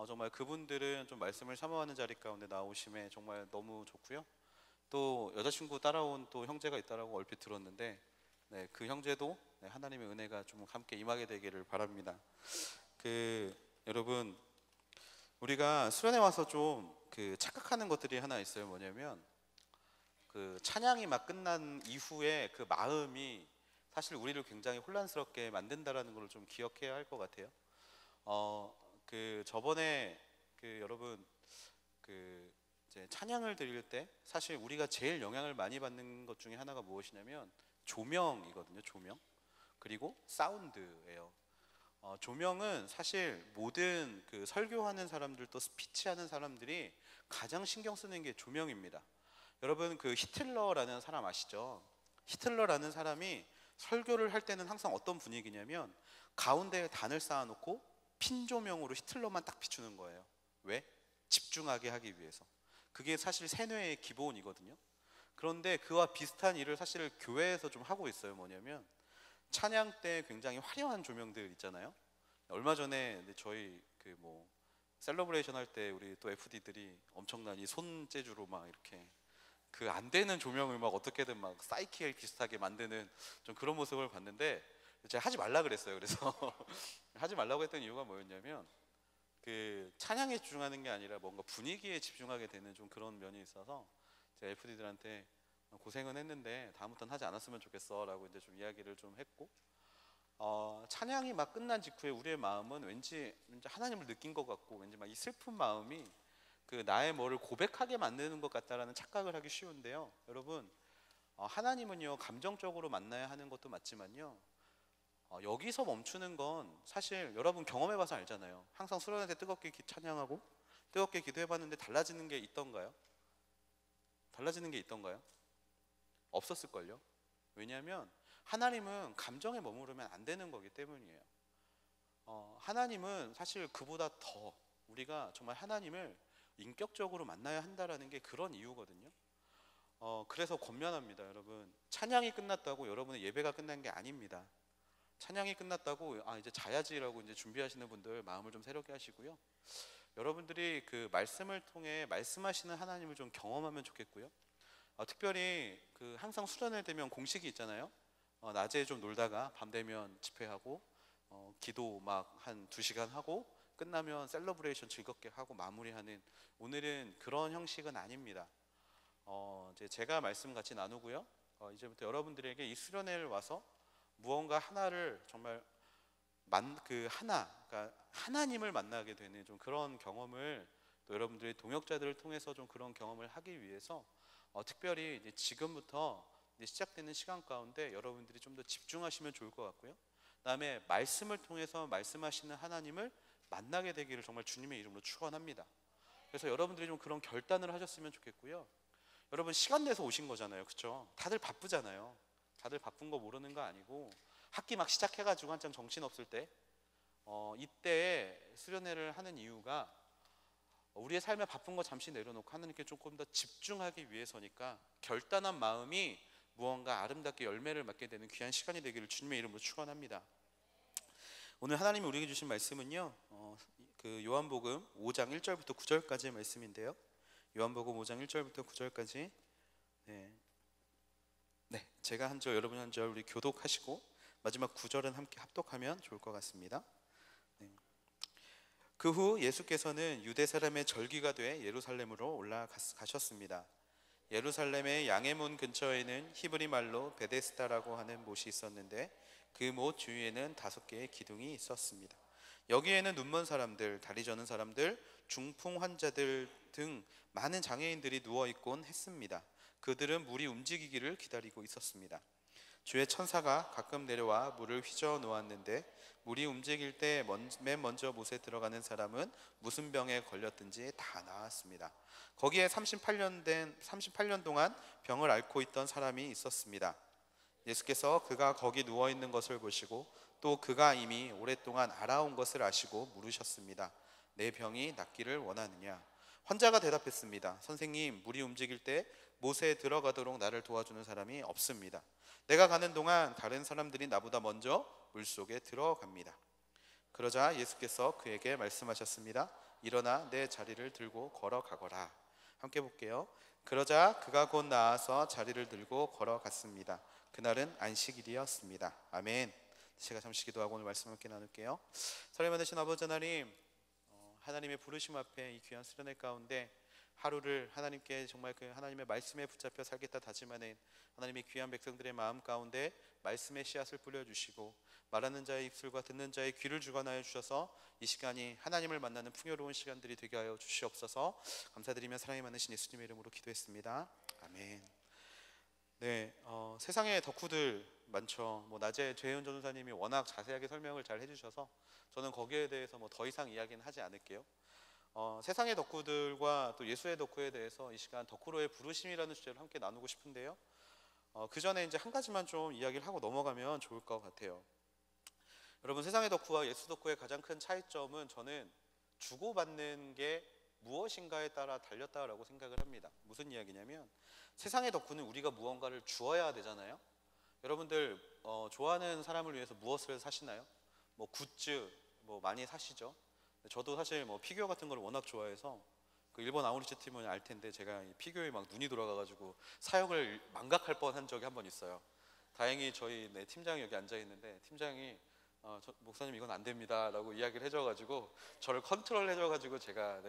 정말 그분들은 좀 말씀을 사모하는 자리 가운데 나오심에 정말 너무 좋고요. 또 여자친구 따라온 또 형제가 있다라고 얼핏 들었는데 네, 그 형제도 네, 하나님의 은혜가 좀 함께 임하게 되기를 바랍니다. 여러분 우리가 수련회 와서 좀 착각하는 것들이 하나 있어요. 뭐냐면 찬양이 막 끝난 이후에 그 마음이 사실 우리를 굉장히 혼란스럽게 만든다라는 걸 좀 기억해야 할 것 같아요. 저번에 여러분 이제 찬양을 드릴 때 사실 우리가 제일 영향을 많이 받는 것 중에 하나가 무엇이냐면 조명이거든요. 조명 그리고 사운드예요. 조명은 사실 모든 설교하는 사람들 또 스피치하는 사람들이 가장 신경 쓰는 게 조명입니다. 여러분 히틀러라는 사람 아시죠? 히틀러라는 사람이 설교를 할 때는 항상 어떤 분위기냐면 가운데에 단을 쌓아놓고 핀 조명으로 히틀러만 딱 비추는 거예요. 왜? 집중하게 하기 위해서. 그게 사실 세뇌의 기본이거든요. 그런데 그와 비슷한 일을 사실 교회에서 좀 하고 있어요. 뭐냐면 찬양 때 굉장히 화려한 조명들 있잖아요. 얼마 전에 저희 셀러브레이션 할 때 우리 또 FD들이 엄청난 이 손재주로 막 이렇게 안 되는 조명을 막 어떻게든 막 사이키엘 비슷하게 만드는 좀 그런 모습을 봤는데 제가 하지 말라 그랬어요. 그래서 하지 말라고 했던 이유가 뭐였냐면 찬양에 집중하는 게 아니라 뭔가 분위기에 집중하게 되는 좀 그런 면이 있어서 제가 FD들한테 고생은 했는데 다음부터는 하지 않았으면 좋겠어 라고 이제 좀 이야기를 좀 했고 찬양이 막 끝난 직후에 우리의 마음은 왠지 하나님을 느낀 것 같고 왠지 막 이 슬픈 마음이 나의 뭐를 고백하게 만드는 것 같다라는 착각을 하기 쉬운데요. 여러분 하나님은요 감정적으로 만나야 하는 것도 맞지만요 여기서 멈추는 건 사실 여러분 경험해봐서 알잖아요. 항상 수련회 때 뜨겁게 찬양하고 뜨겁게 기도해봤는데 달라지는 게 있던가요? 달라지는 게 있던가요? 없었을걸요. 왜냐하면 하나님은 감정에 머무르면 안 되는 거기 때문이에요. 하나님은 사실 그보다 더 우리가 정말 하나님을 인격적으로 만나야 한다라는 게 그런 이유거든요. 그래서 권면합니다. 여러분 찬양이 끝났다고 여러분의 예배가 끝난 게 아닙니다. 찬양이 끝났다고 이제 자야지라고 이제 준비하시는 분들 마음을 좀 새롭게 하시고요. 여러분들이 말씀을 통해 말씀하시는 하나님을 좀 경험하면 좋겠고요. 특별히 항상 수련회 되면 공식이 있잖아요. 낮에 좀 놀다가 밤 되면 집회하고 기도 막 한 2시간 하고 끝나면 셀러브레이션 즐겁게 하고 마무리하는 오늘은 그런 형식은 아닙니다. 이제 제가 말씀 같이 나누고요. 이제부터 여러분들에게 이 수련회를 와서 무언가 하나를 정말 그러니까 하나님을 만나게 되는 좀 그런 경험을 또 여러분들의 동역자들을 통해서 좀 그런 경험을 하기 위해서 특별히 이제 지금부터 이제 시작되는 시간 가운데 여러분들이 좀 더 집중하시면 좋을 것 같고요. 그다음에 말씀을 통해서 말씀하시는 하나님을 만나게 되기를 정말 주님의 이름으로 축원합니다. 그래서 여러분들이 좀 그런 결단을 하셨으면 좋겠고요. 여러분 시간 내서 오신 거잖아요, 그렇죠? 다들 바쁘잖아요. 다들 바쁜 거 모르는 거 아니고 학기 막 시작해가지고 한참 정신 없을 때 이때 수련회를 하는 이유가 우리의 삶에 바쁜 거 잠시 내려놓고 하나님께 조금 더 집중하기 위해서니까 결단한 마음이 무언가 아름답게 열매를 맺게 되는 귀한 시간이 되기를 주님의 이름으로 축원합니다. 오늘 하나님이 우리에게 주신 말씀은요 요한복음 5장 1절부터 9절까지의 말씀인데요. 요한복음 5장 1절부터 9절까지 네, 제가 한 절 여러분 한 절 우리 교독하시고 마지막 9절은 함께 합독하면 좋을 것 같습니다. 그 후 예수께서는 유대 사람의 절기가 돼 예루살렘으로 올라가셨습니다. 예루살렘의 양의 문 근처에는 히브리 말로 베데스다라고 하는 못이 있었는데 그 못 주위에는 5개의 기둥이 있었습니다. 여기에는 눈먼 사람들, 다리 저는 사람들, 중풍 환자들 등 많은 장애인들이 누워있곤 했습니다. 그들은 물이 움직이기를 기다리고 있었습니다. 주의 천사가 가끔 내려와 물을 휘저어 놓았는데 물이 움직일 때 맨 먼저 못에 들어가는 사람은 무슨 병에 걸렸든지 다 나았습니다. 거기에 38년 동안 병을 앓고 있던 사람이 있었습니다. 예수께서 그가 거기 누워 있는 것을 보시고 또 그가 이미 오랫동안 알아온 것을 아시고 물으셨습니다. 내 병이 낫기를 원하느냐? 환자가 대답했습니다. 선생님, 물이 움직일 때 못에 들어가도록 나를 도와주는 사람이 없습니다. 내가 가는 동안 다른 사람들이 나보다 먼저 물속에 들어갑니다. 그러자 예수께서 그에게 말씀하셨습니다. 일어나 내 자리를 들고 걸어가거라. 함께 볼게요. 그러자 그가 곧 나아서 자리를 들고 걸어갔습니다. 그날은 안식일이었습니다. 아멘. 제가 잠시 기도하고 오늘 말씀 함께 나눌게요. 사랑이 많으신 아버지 하나님, 하나님의 부르심 앞에 이 귀한 수련회 가운데 하루를 하나님께 정말 그 하나님의 말씀에 붙잡혀 살겠다 다짐하는 하나님의 귀한 백성들의 마음 가운데 말씀의 씨앗을 뿌려주시고 말하는 자의 입술과 듣는 자의 귀를 주관하여 주셔서 이 시간이 하나님을 만나는 풍요로운 시간들이 되게 하여 주시옵소서. 감사드리며 사랑이 많으신 예수님의 이름으로 기도했습니다. 아멘. 네, 세상에 덕후들 많죠. 낮에 최혜은 전도사님이 워낙 자세하게 설명을 잘 해주셔서 저는 거기에 대해서 더 이상 이야기는 하지 않을게요. 세상의 덕후들과 또 예수의 덕후에 대해서 이 시간 덕후로의 부르심이라는 주제를 함께 나누고 싶은데요. 그 전에 이제 한 가지만 좀 이야기를 하고 넘어가면 좋을 것 같아요. 여러분, 세상의 덕후와 예수 덕후의 가장 큰 차이점은 저는 주고받는 게 무엇인가에 따라 달렸다라고 생각을 합니다. 무슨 이야기냐면 세상의 덕후는 우리가 무언가를 주어야 되잖아요. 여러분들 좋아하는 사람을 위해서 무엇을 사시나요? 굿즈 많이 사시죠. 저도 사실 피규어 같은 걸 워낙 좋아해서 그 일본 아우리츠 팀은 알 텐데 제가 피규어에 막 눈이 돌아가가지고 사역을 망각할 뻔한 적이 한 번 있어요. 다행히 저희 팀장이 여기 앉아 있는데 팀장이 목사님 이건 안 됩니다 라고 이야기를 해줘가지고 저를 컨트롤 해줘가지고 제가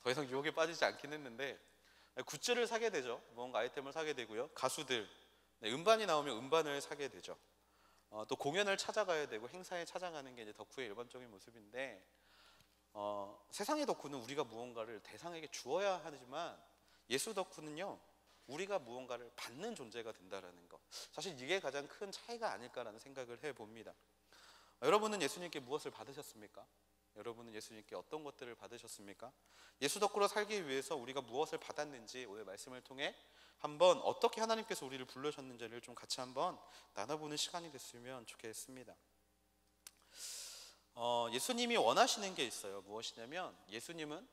더 이상 유혹에 빠지지 않긴 했는데 굿즈를 사게 되죠. 뭔가 아이템을 사게 되고요. 가수들 음반이 나오면 음반을 사게 되죠. 또 공연을 찾아가야 되고 행사에 찾아가는 게 이제 덕후의 일반적인 모습인데 세상의 덕후는 우리가 무언가를 대상에게 주어야 하지만 예수 덕후는요 우리가 무언가를 받는 존재가 된다라는 거, 사실 이게 가장 큰 차이가 아닐까라는 생각을 해봅니다. 여러분은 예수님께 무엇을 받으셨습니까? 여러분은 예수님께 어떤 것들을 받으셨습니까? 예수 덕후로 살기 위해서 우리가 무엇을 받았는지 오늘 말씀을 통해 한번 어떻게 하나님께서 우리를 부르셨는지를 좀 같이 한번 나눠보는 시간이 됐으면 좋겠습니다. 예수님이 원하시는 게 있어요. 무엇이냐면 예수님은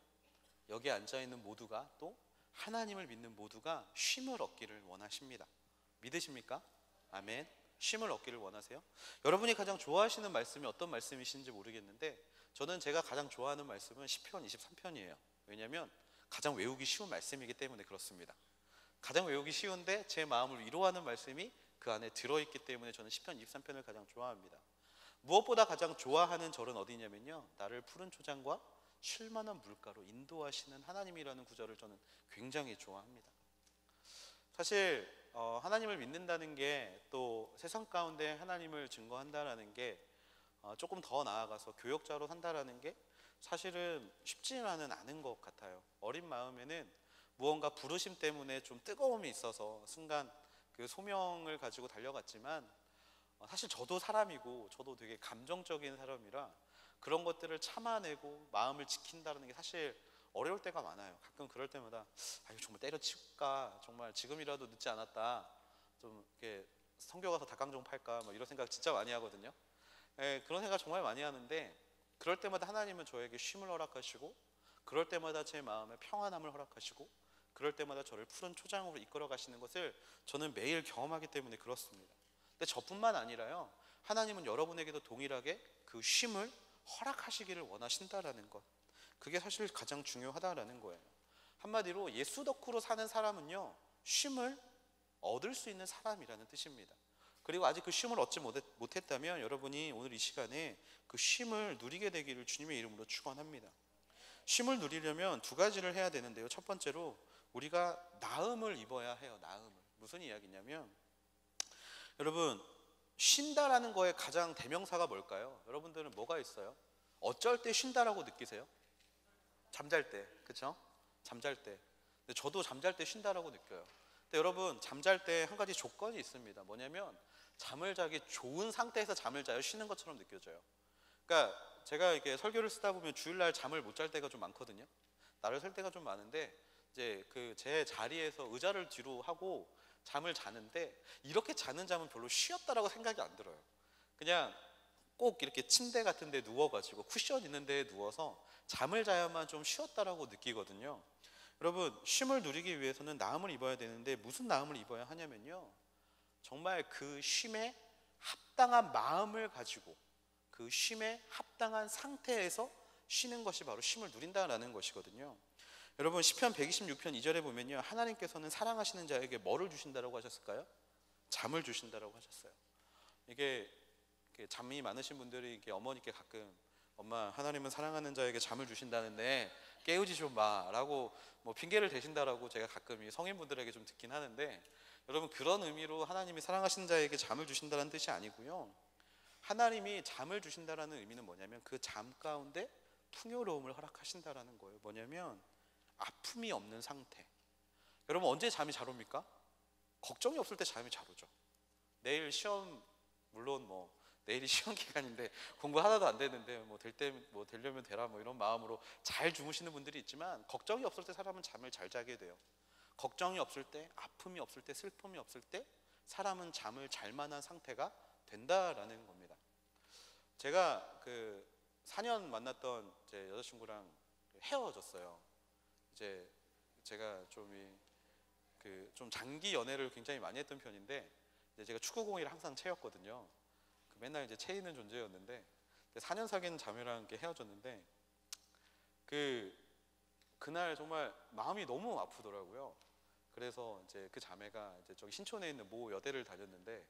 여기 앉아있는 모두가 또 하나님을 믿는 모두가 쉼을 얻기를 원하십니다. 믿으십니까? 아멘. 쉼을 얻기를 원하세요? 여러분이 가장 좋아하시는 말씀이 어떤 말씀이신지 모르겠는데 저는 제가 가장 좋아하는 말씀은 시편 23편이에요. 왜냐하면 가장 외우기 쉬운 말씀이기 때문에 그렇습니다. 가장 외우기 쉬운데 제 마음을 위로하는 말씀이 그 안에 들어있기 때문에 저는 시편 23편을 가장 좋아합니다. 무엇보다 가장 좋아하는 절은 어디냐면요, 나를 푸른 초장과 쉴만한 물가로 인도하시는 하나님이라는 구절을 저는 굉장히 좋아합니다. 사실 하나님을 믿는다는 게 또 세상 가운데 하나님을 증거한다라는 게 조금 더 나아가서 교역자로 산다라는 게 사실은 쉽지만은 않은 것 같아요. 어린 마음에는 무언가 부르심 때문에 좀 뜨거움이 있어서 순간 그 소명을 가지고 달려갔지만 사실 저도 사람이고 저도 되게 감정적인 사람이라 그런 것들을 참아내고 마음을 지킨다는 게 사실 어려울 때가 많아요. 가끔 그럴 때마다 이거 정말 때려칠까, 정말 지금이라도 늦지 않았다, 좀 이렇게 성교 가서 닭강정 팔까 이런 생각 진짜 많이 하거든요. 그런 생각 정말 많이 하는데 그럴 때마다 하나님은 저에게 쉼을 허락하시고 그럴 때마다 제 마음에 평안함을 허락하시고 그럴 때마다 저를 푸른 초장으로 이끌어 가시는 것을 저는 매일 경험하기 때문에 그렇습니다. 근데 저뿐만 아니라요, 하나님은 여러분에게도 동일하게 그 쉼을 허락하시기를 원하신다라는 것, 그게 사실 가장 중요하다라는 거예요. 한마디로 예수 덕후로 사는 사람은요 쉼을 얻을 수 있는 사람이라는 뜻입니다. 그리고 아직 그 쉼을 얻지 못했다면 여러분이 오늘 이 시간에 그 쉼을 누리게 되기를 주님의 이름으로 축원합니다. 쉼을 누리려면 두 가지를 해야 되는데요, 첫 번째로 우리가 나음을 입어야 해요. 나음을. 무슨 이야기냐면 여러분, 쉰다라는 거의 가장 대명사가 뭘까요? 여러분들은 뭐가 있어요? 어쩔 때 쉰다라고 느끼세요? 잠잘 때, 그렇죠? 잠잘 때. 근데 저도 잠잘 때 쉰다라고 느껴요. 근데 여러분, 잠잘 때 한 가지 조건이 있습니다. 뭐냐면 잠을 자기 좋은 상태에서 잠을 자요. 쉬는 것처럼 느껴져요. 그러니까 제가 이렇게 설교를 쓰다 보면 주일날 잠을 못 잘 때가 좀 많거든요. 날을 설 때가 좀 많은데 이제 그 제 자리에서 의자를 뒤로 하고 잠을 자는데 이렇게 자는 잠은 별로 쉬었다라고 생각이 안 들어요. 그냥 꼭 이렇게 침대 같은 데 누워가지고 쿠션 있는 데에 누워서 잠을 자야만 좀 쉬었다라고 느끼거든요. 여러분, 쉼을 누리기 위해서는 나음을 입어야 되는데 무슨 나음을 입어야 하냐면요, 정말 그 쉼에 합당한 마음을 가지고 그 쉼에 합당한 상태에서 쉬는 것이 바로 쉼을 누린다라는 것이거든요. 여러분, 시편 126편 2절에 보면요, 하나님께서는 사랑하시는 자에게 뭐를 주신다라고 하셨을까요? 잠을 주신다라고 하셨어요. 이게 잠이 많으신 분들이 이렇게 어머니께 가끔 엄마, 하나님은 사랑하는 자에게 잠을 주신다는데 깨우지 좀 마라고 뭐 핑계를 대신다라고 제가 가끔 이 성인분들에게 좀 듣긴 하는데, 여러분, 그런 의미로 하나님이 사랑하시는 자에게 잠을 주신다는 뜻이 아니고요, 하나님이 잠을 주신다라는 의미는 뭐냐면 그 잠 가운데 풍요로움을 허락하신다라는 거예요. 뭐냐면 아픔이 없는 상태. 여러분, 언제 잠이 잘 옵니까? 걱정이 없을 때 잠이 잘 오죠. 내일 시험, 물론 뭐 내일이 시험 기간인데 공부 하나도 안 되는데 뭐 될 때 뭐 되려면 되라 뭐 이런 마음으로 잘 주무시는 분들이 있지만, 걱정이 없을 때 사람은 잠을 잘 자게 돼요. 걱정이 없을 때, 아픔이 없을 때, 슬픔이 없을 때 사람은 잠을 잘 만한 상태가 된다라는 겁니다. 제가 그 4년 만났던 제 여자친구랑 헤어졌어요. 이제 제가 좀 장기 연애를 굉장히 많이 했던 편인데, 이제 제가 축구공이를 항상 채였거든요. 맨날 이제 채이는 존재였는데 4년 사귄 자매랑 이렇게 헤어졌는데 그날 정말 마음이 너무 아프더라고요. 그래서 이제 그 자매가 이제 저기 신촌에 있는 모 여대를 다녔는데,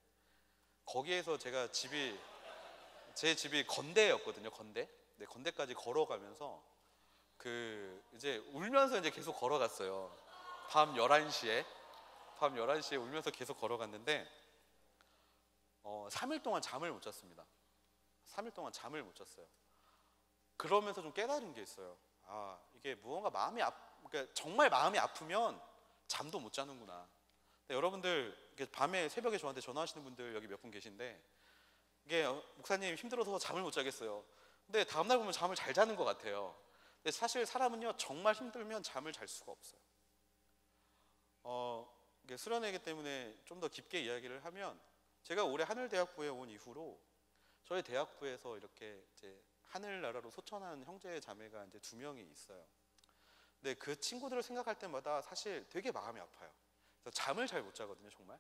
거기에서 제 집이 건대였거든요. 건대. 네, 건대까지 걸어가면서 이제 울면서 이제 계속 걸어갔어요. 밤 11시에 울면서 계속 걸어갔는데 3일 동안 잠을 못 잤습니다. 3일 동안 잠을 못 잤어요. 그러면서 좀 깨달은 게 있어요. 아, 이게 무언가 그러니까 정말 마음이 아프면 잠도 못 자는구나. 근데 여러분들 밤에 새벽에 저한테 전화하시는 분들 여기 몇 분 계신데, 이게 목사님 힘들어서 잠을 못 자겠어요. 근데 다음날 보면 잠을 잘 자는 것 같아요. 근데 사실 사람은요, 정말 힘들면 잠을 잘 수가 없어요. 이게 수련회이기 때문에 좀 더 깊게 이야기를 하면, 제가 올해 하늘대학부에 온 이후로 저희 대학부에서 이렇게 이제 하늘나라로 소천한 형제 자매가 이제 2명이 있어요. 근데 그 친구들을 생각할 때마다 사실 되게 마음이 아파요. 그래서 잠을 잘 못 자거든요. 정말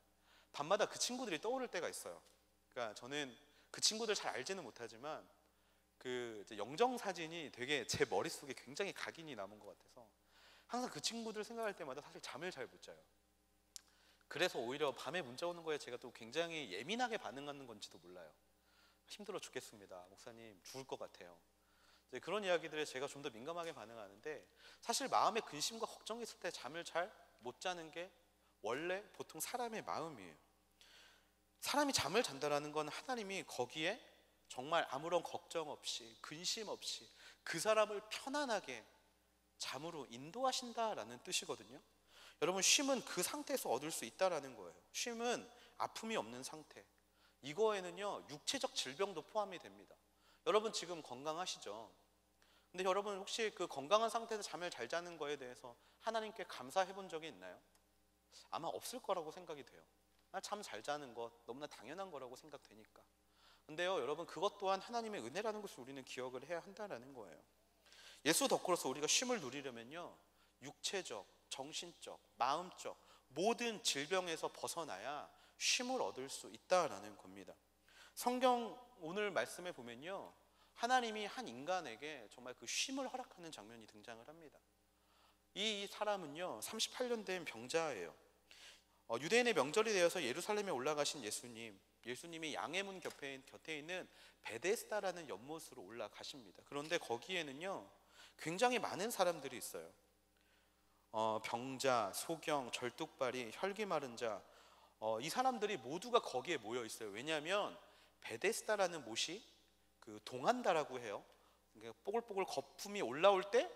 밤마다 그 친구들이 떠오를 때가 있어요. 그러니까 저는 그 친구들 잘 알지는 못하지만 이제 영정 사진이 되게 제 머릿속에 굉장히 각인이 남은 것 같아서 항상 그 친구들 생각할 때마다 사실 잠을 잘 못 자요. 그래서 오히려 밤에 문자 오는 거에 제가 또 굉장히 예민하게 반응하는 건지도 몰라요. 힘들어 죽겠습니다, 목사님, 죽을 것 같아요. 이제 그런 이야기들에 제가 좀 더 민감하게 반응하는데, 사실 마음에 근심과 걱정이 있을 때 잠을 잘 못 자는 게 원래 보통 사람의 마음이에요. 사람이 잠을 잔다라는 건 하나님이 거기에 정말 아무런 걱정 없이, 근심 없이 그 사람을 편안하게 잠으로 인도하신다라는 뜻이거든요. 여러분, 쉼은 그 상태에서 얻을 수 있다라는 거예요. 쉼은 아픔이 없는 상태. 이거에는요, 육체적 질병도 포함이 됩니다. 여러분 지금 건강하시죠? 근데 여러분 혹시 그 건강한 상태에서 잠을 잘 자는 거에 대해서 하나님께 감사해 본 적이 있나요? 아마 없을 거라고 생각이 돼요. 잠 잘 자는 것 너무나 당연한 거라고 생각되니까. 근데요, 여러분, 그것 또한 하나님의 은혜라는 것을 우리는 기억을 해야 한다는 거예요. 예수 덕후로서 우리가 쉼을 누리려면요, 육체적, 정신적, 마음적 모든 질병에서 벗어나야 쉼을 얻을 수 있다라는 겁니다. 성경 오늘 말씀에 보면요, 하나님이 한 인간에게 정말 그 쉼을 허락하는 장면이 등장을 합니다. 이 사람은요, 38년 된 병자예요. 유대인의 명절이 되어서 예루살렘에 올라가신 예수님이 양의 문 곁에 있는 베데스다라는 연못으로 올라가십니다. 그런데 거기에는요, 굉장히 많은 사람들이 있어요. 병자, 소경, 절뚝발이, 혈기 마른 자, 이 사람들이 모두가 거기에 모여 있어요. 왜냐하면 베데스다라는 못이 동한다라고 해요. 그러니까 뽀글뽀글 거품이 올라올 때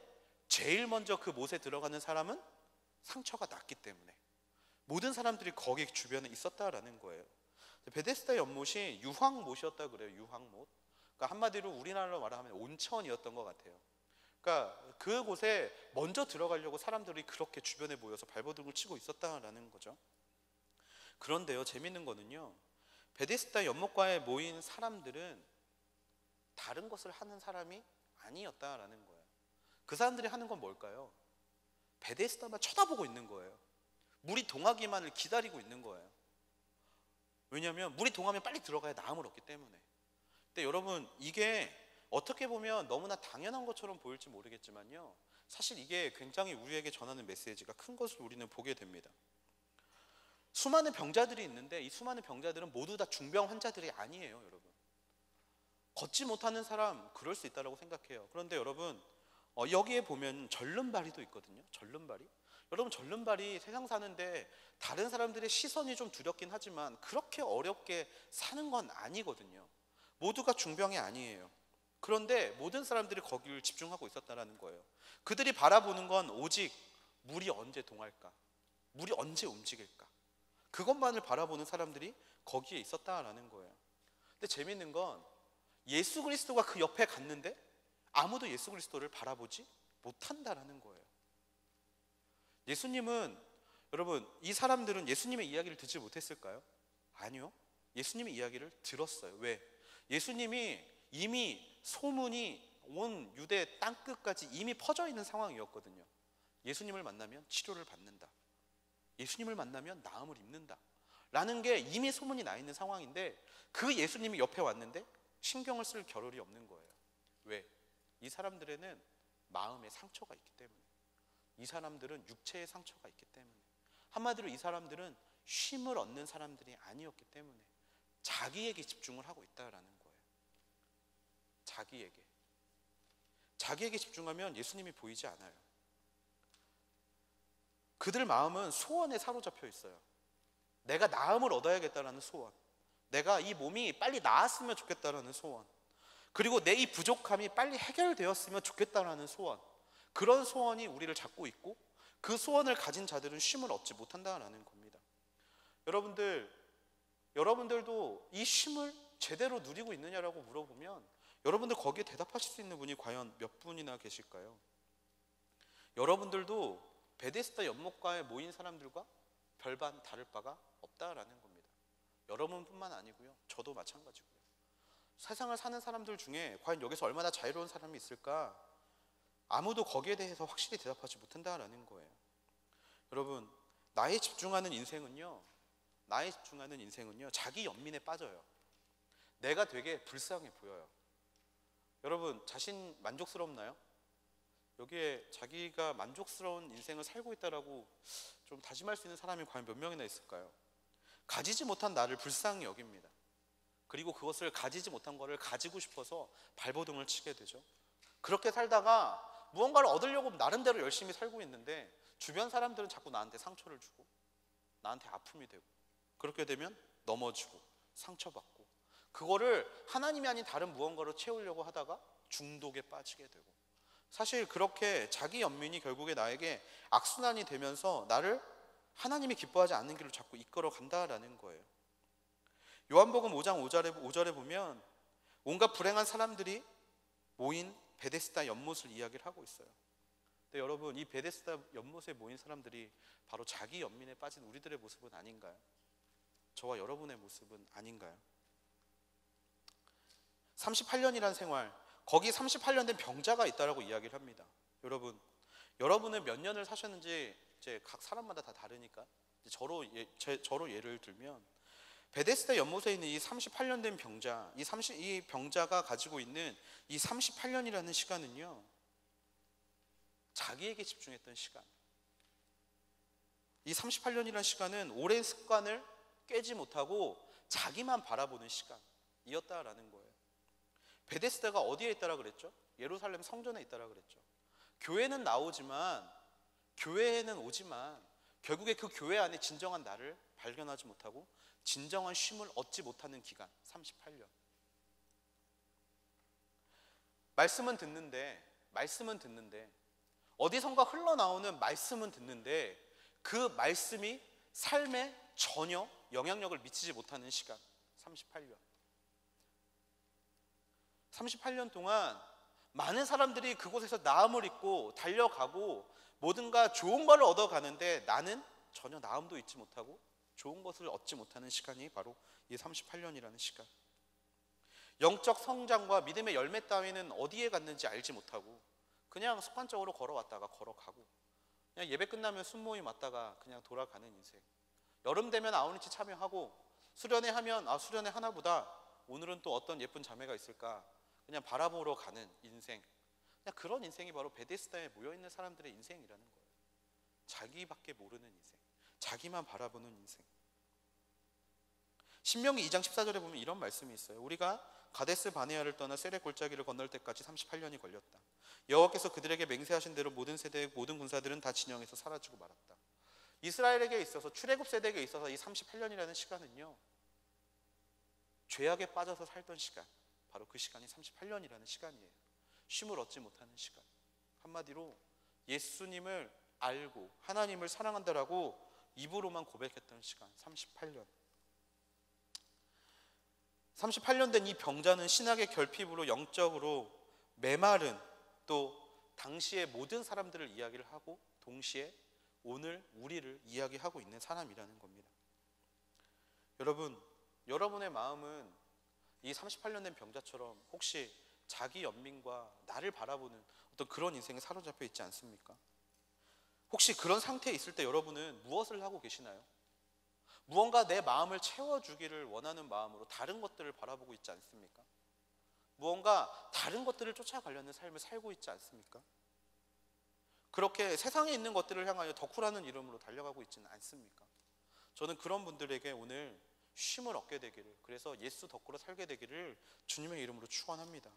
제일 먼저 그 못에 들어가는 사람은 상처가 났기 때문에 모든 사람들이 거기 주변에 있었다라는 거예요. 베데스다 연못이 유황못이었다 그래요. 유황못. 그러니까 한마디로 우리나라로 말하면 온천이었던 것 같아요. 그러니까 그곳에 먼저 들어가려고 사람들이 그렇게 주변에 모여서 발버둥을 치고 있었다라는 거죠. 그런데요, 재밌는 거는요, 베데스다 연못가에 모인 사람들은 다른 것을 하는 사람이 아니었다라는 거예요. 그 사람들이 하는 건 뭘까요? 베데스다만 쳐다보고 있는 거예요. 물이 동하기만을 기다리고 있는 거예요. 왜냐하면 물이 동하면 빨리 들어가야 나음을 얻기 때문에. 근데 여러분, 이게 어떻게 보면 너무나 당연한 것처럼 보일지 모르겠지만요, 사실 이게 굉장히 우리에게 전하는 메시지가 큰 것을 우리는 보게 됩니다. 수많은 병자들이 있는데 이 수많은 병자들은 모두 다 중병 환자들이 아니에요, 여러분. 걷지 못하는 사람, 그럴 수 있다고 생각해요. 그런데 여러분, 여기에 보면 절름발이도 있거든요. 절름발이. 여러분, 절름발이 세상 사는데 다른 사람들의 시선이 좀 두렵긴 하지만 그렇게 어렵게 사는 건 아니거든요. 모두가 중병이 아니에요. 그런데 모든 사람들이 거기를 집중하고 있었다는 거예요. 그들이 바라보는 건 오직 물이 언제 동할까, 물이 언제 움직일까, 그것만을 바라보는 사람들이 거기에 있었다라는 거예요. 근데 재밌는 건 예수 그리스도가 그 옆에 갔는데 아무도 예수 그리스도를 바라보지 못한다라는 거예요. 예수님은, 여러분, 이 사람들은 예수님의 이야기를 듣지 못했을까요? 아니요. 예수님의 이야기를 들었어요. 왜? 예수님이 이미 소문이 온 유대 땅끝까지 이미 퍼져 있는 상황이었거든요. 예수님을 만나면 치료를 받는다, 예수님을 만나면 나음을 입는다 라는 게 이미 소문이 나 있는 상황인데, 그 예수님이 옆에 왔는데 신경을 쓸 겨를이 없는 거예요. 왜? 이 사람들에는 마음의 상처가 있기 때문에, 이 사람들은 육체의 상처가 있기 때문에, 한마디로 이 사람들은 쉼을 얻는 사람들이 아니었기 때문에 자기에게 집중을 하고 있다라는 거예요. 자기에게 집중하면 예수님이 보이지 않아요. 그들 마음은 소원에 사로잡혀 있어요. 내가 나음을 얻어야겠다라는 소원, 내가 이 몸이 빨리 나았으면 좋겠다라는 소원, 그리고 내 이 부족함이 빨리 해결되었으면 좋겠다라는 소원, 그런 소원이 우리를 잡고 있고 그 소원을 가진 자들은 쉼을 얻지 못한다라는 겁니다. 여러분들도 이 쉼을 제대로 누리고 있느냐라고 물어보면 여러분들 거기에 대답하실 수 있는 분이 과연 몇 분이나 계실까요? 여러분들도 베데스다 연못가에 모인 사람들과 별반 다를 바가 없다라는 겁니다. 여러분뿐만 아니고요, 저도 마찬가지고요. 세상을 사는 사람들 중에 과연 여기서 얼마나 자유로운 사람이 있을까? 아무도 거기에 대해서 확실히 대답하지 못한다라는 거예요. 여러분, 나에 집중하는 인생은요, 자기 연민에 빠져요. 내가 되게 불쌍해 보여요. 여러분, 자신 만족스럽나요? 여기에 자기가 만족스러운 인생을 살고 있다라고 좀 다짐할 수 있는 사람이 과연 몇 명이나 있을까요? 가지지 못한 나를 불쌍히 여깁니다. 그리고 그것을 가지지 못한 것을 가지고 싶어서 발버둥을 치게 되죠. 그렇게 살다가 무언가를 얻으려고 나름대로 열심히 살고 있는데 주변 사람들은 자꾸 나한테 상처를 주고 나한테 아픔이 되고, 그렇게 되면 넘어지고 상처받고, 그거를 하나님이 아닌 다른 무언가로 채우려고 하다가 중독에 빠지게 되고, 사실 그렇게 자기 연민이 결국에 나에게 악순환이 되면서 나를 하나님이 기뻐하지 않는 길로 자꾸 이끌어 간다라는 거예요. 요한복음 5장 5절에 보면 온갖 불행한 사람들이 모인 베데스다 연못을 이야기를 하고 있어요. 근데 여러분, 이 베데스다 연못에 모인 사람들이 바로 자기 연민에 빠진 우리들의 모습은 아닌가요? 저와 여러분의 모습은 아닌가요? 38년이란 생활, 거기 38년 된 병자가 있다라고 이야기를 합니다. 여러분은 몇 년을 사셨는지 이제 각 사람마다 다 다르니까 저로 예를 들면, 베데스다 연못에 있는 이 38년 된 병자, 이 병자가 가지고 있는 이 38년이라는 시간은요, 자기에게 집중했던 시간, 이 38년이라는 시간은 오랜 습관을 깨지 못하고 자기만 바라보는 시간이었다라는 거예요. 베데스다가 어디에 있다라 그랬죠? 예루살렘 성전에 있다라 그랬죠. 교회는 오지만 결국에 그 교회 안에 진정한 나를 발견하지 못하고 진정한 쉼을 얻지 못하는 기간, 38년. 말씀은 듣는데 어디선가 흘러나오는 말씀은 듣는데 그 말씀이 삶에 전혀 영향력을 미치지 못하는 시간, 38년. 38년 동안 많은 사람들이 그곳에서 나음을 입고 달려가고 뭐든가 좋은 걸 얻어가는데 나는 전혀 나음도 잊지 못하고 좋은 것을 얻지 못하는 시간이 바로 이 38년이라는 시간. 영적 성장과 믿음의 열매 따위는 어디에 갔는지 알지 못하고 그냥 습관적으로 걸어왔다가 걸어가고, 그냥 예배 끝나면 순모임 왔다가 그냥 돌아가는 인생. 여름 되면 아우니치 참여하고, 수련회 하면 수련회 하나보다 오늘은 또 어떤 예쁜 자매가 있을까 그냥 바라보러 가는 인생. 그냥 그런 인생이 바로 베데스다에 모여있는 사람들의 인생이라는 거예요. 자기밖에 모르는 인생, 자기만 바라보는 인생. 신명기 2장 14절에 보면 이런 말씀이 있어요. 우리가 가데스 바네아를 떠나 세레 골짜기를 건널 때까지 38년이 걸렸다. 여호와께서 그들에게 맹세하신 대로 모든 세대의 모든 군사들은 다 진영에서 사라지고 말았다. 이스라엘에게 있어서, 출애굽 세대에게 있어서 이 38년이라는 시간은요, 죄악에 빠져서 살던 시간, 바로 그 시간이 38년이라는 시간이에요. 쉼을 얻지 못하는 시간. 한마디로 예수님을 알고 하나님을 사랑한다라고 입으로만 고백했던 시간, 38년. 38년 된 이 병자는 신학의 결핍으로 영적으로 메마른, 또 당시의 모든 사람들을 이야기를 하고 동시에 오늘 우리를 이야기하고 있는 사람이라는 겁니다. 여러분, 여러분의 마음은 이 38년 된 병자처럼 혹시 자기 연민과 나를 바라보는 어떤 그런 인생에 사로잡혀 있지 않습니까? 혹시 그런 상태에 있을 때 여러분은 무엇을 하고 계시나요? 무언가 내 마음을 채워주기를 원하는 마음으로 다른 것들을 바라보고 있지 않습니까? 무언가 다른 것들을 쫓아가려는 삶을 살고 있지 않습니까? 그렇게 세상에 있는 것들을 향하여 덕후라는 이름으로 달려가고 있지는 않습니까? 저는 그런 분들에게 오늘 쉼을 얻게 되기를, 그래서 예수 덕후로 살게 되기를 주님의 이름으로 축원합니다.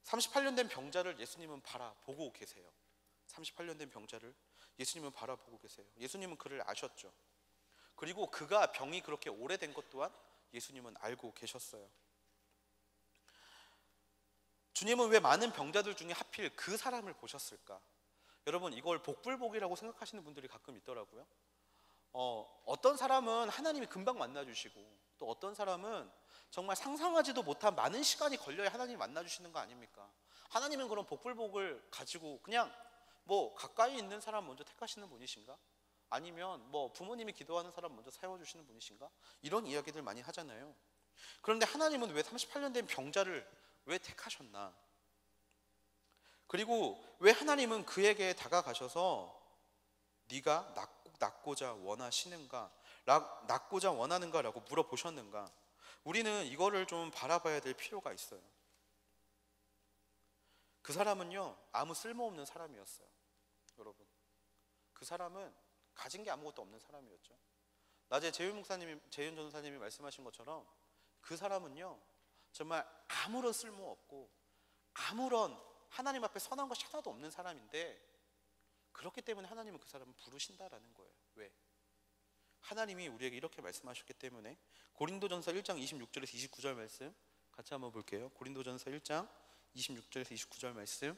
38년 된 병자를 예수님은 바라보고 계세요. 38년 된 병자를 예수님은 바라보고 계세요. 예수님은 그를 아셨죠. 그리고 그가 병이 그렇게 오래된 것 또한 예수님은 알고 계셨어요. 주님은 왜 많은 병자들 중에 하필 그 사람을 보셨을까? 여러분, 이걸 복불복이라고 생각하시는 분들이 가끔 있더라고요. 어떤 사람은 하나님이 금방 만나주시고, 또 어떤 사람은 정말 상상하지도 못한 많은 시간이 걸려야 하나님이 만나주시는 거 아닙니까? 하나님은 그런 복불복을 가지고 그냥 가까이 있는 사람 먼저 택하시는 분이신가? 아니면 부모님이 기도하는 사람 먼저 세워주시는 분이신가? 이런 이야기들 많이 하잖아요. 그런데 하나님은 왜 38년 된 병자를 왜 택하셨나? 그리고 왜 하나님은 그에게 다가가셔서 네가 낫고자 원하시는가? 낫고자 원하는가라고 물어보셨는가? 우리는 이거를 좀 바라봐야 될 필요가 있어요. 그 사람은요, 아무 쓸모없는 사람이었어요. 여러분, 그 사람은 가진 게 아무것도 없는 사람이었죠. 낮에 재윤 전사님이 말씀하신 것처럼 그 사람은요, 정말 아무런 쓸모 없고 아무런 하나님 앞에 선한 것이 하나도 없는 사람인데, 그렇기 때문에 하나님은 그 사람을 부르신다라는 거예요. 왜? 하나님이 우리에게 이렇게 말씀하셨기 때문에. 고린도전서 1장 26절에서 29절 말씀 같이 한번 볼게요. 고린도전서 1장 26절에서 29절 말씀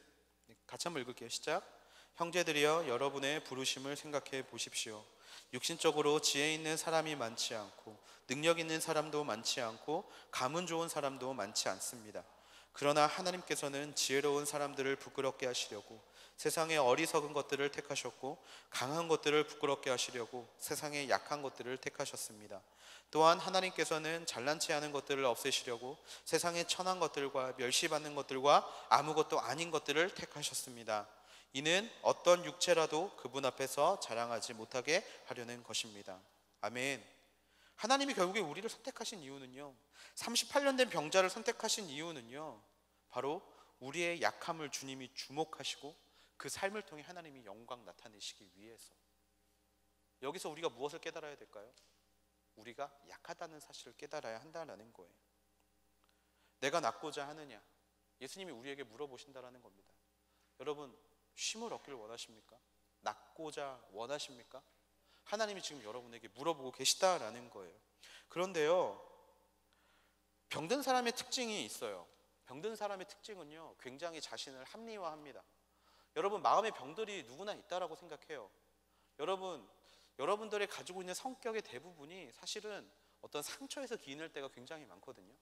같이 한번 읽을게요. 시작. 형제들이여, 여러분의 부르심을 생각해 보십시오. 육신적으로 지혜 있는 사람이 많지 않고 능력 있는 사람도 많지 않고 가문 좋은 사람도 많지 않습니다. 그러나 하나님께서는 지혜로운 사람들을 부끄럽게 하시려고 세상의 어리석은 것들을 택하셨고, 강한 것들을 부끄럽게 하시려고 세상의 약한 것들을 택하셨습니다. 또한 하나님께서는 잘난치 않은 것들을 없애시려고 세상의 천한 것들과 멸시받는 것들과 아무것도 아닌 것들을 택하셨습니다. 이는 어떤 육체라도 그분 앞에서 자랑하지 못하게 하려는 것입니다. 아멘. 하나님이 결국에 우리를 선택하신 이유는요, 38년 된 병자를 선택하신 이유는요, 바로 우리의 약함을 주님이 주목하시고 그 삶을 통해 하나님이 영광 나타내시기 위해서. 여기서 우리가 무엇을 깨달아야 될까요? 우리가 약하다는 사실을 깨달아야 한다는 거예요. 내가 낫고자 하느냐? 예수님이 우리에게 물어보신다라는 겁니다. 여러분, 쉼을 얻기를 원하십니까? 낫고자 원하십니까? 하나님이 지금 여러분에게 물어보고 계시다라는 거예요. 그런데요, 병든 사람의 특징이 있어요. 병든 사람의 특징은요, 굉장히 자신을 합리화합니다. 여러분, 마음의 병들이 누구나 있다라고 생각해요. 여러분들이 가지고 있는 성격의 대부분이 사실은 어떤 상처에서 기인할 때가 굉장히 많거든요.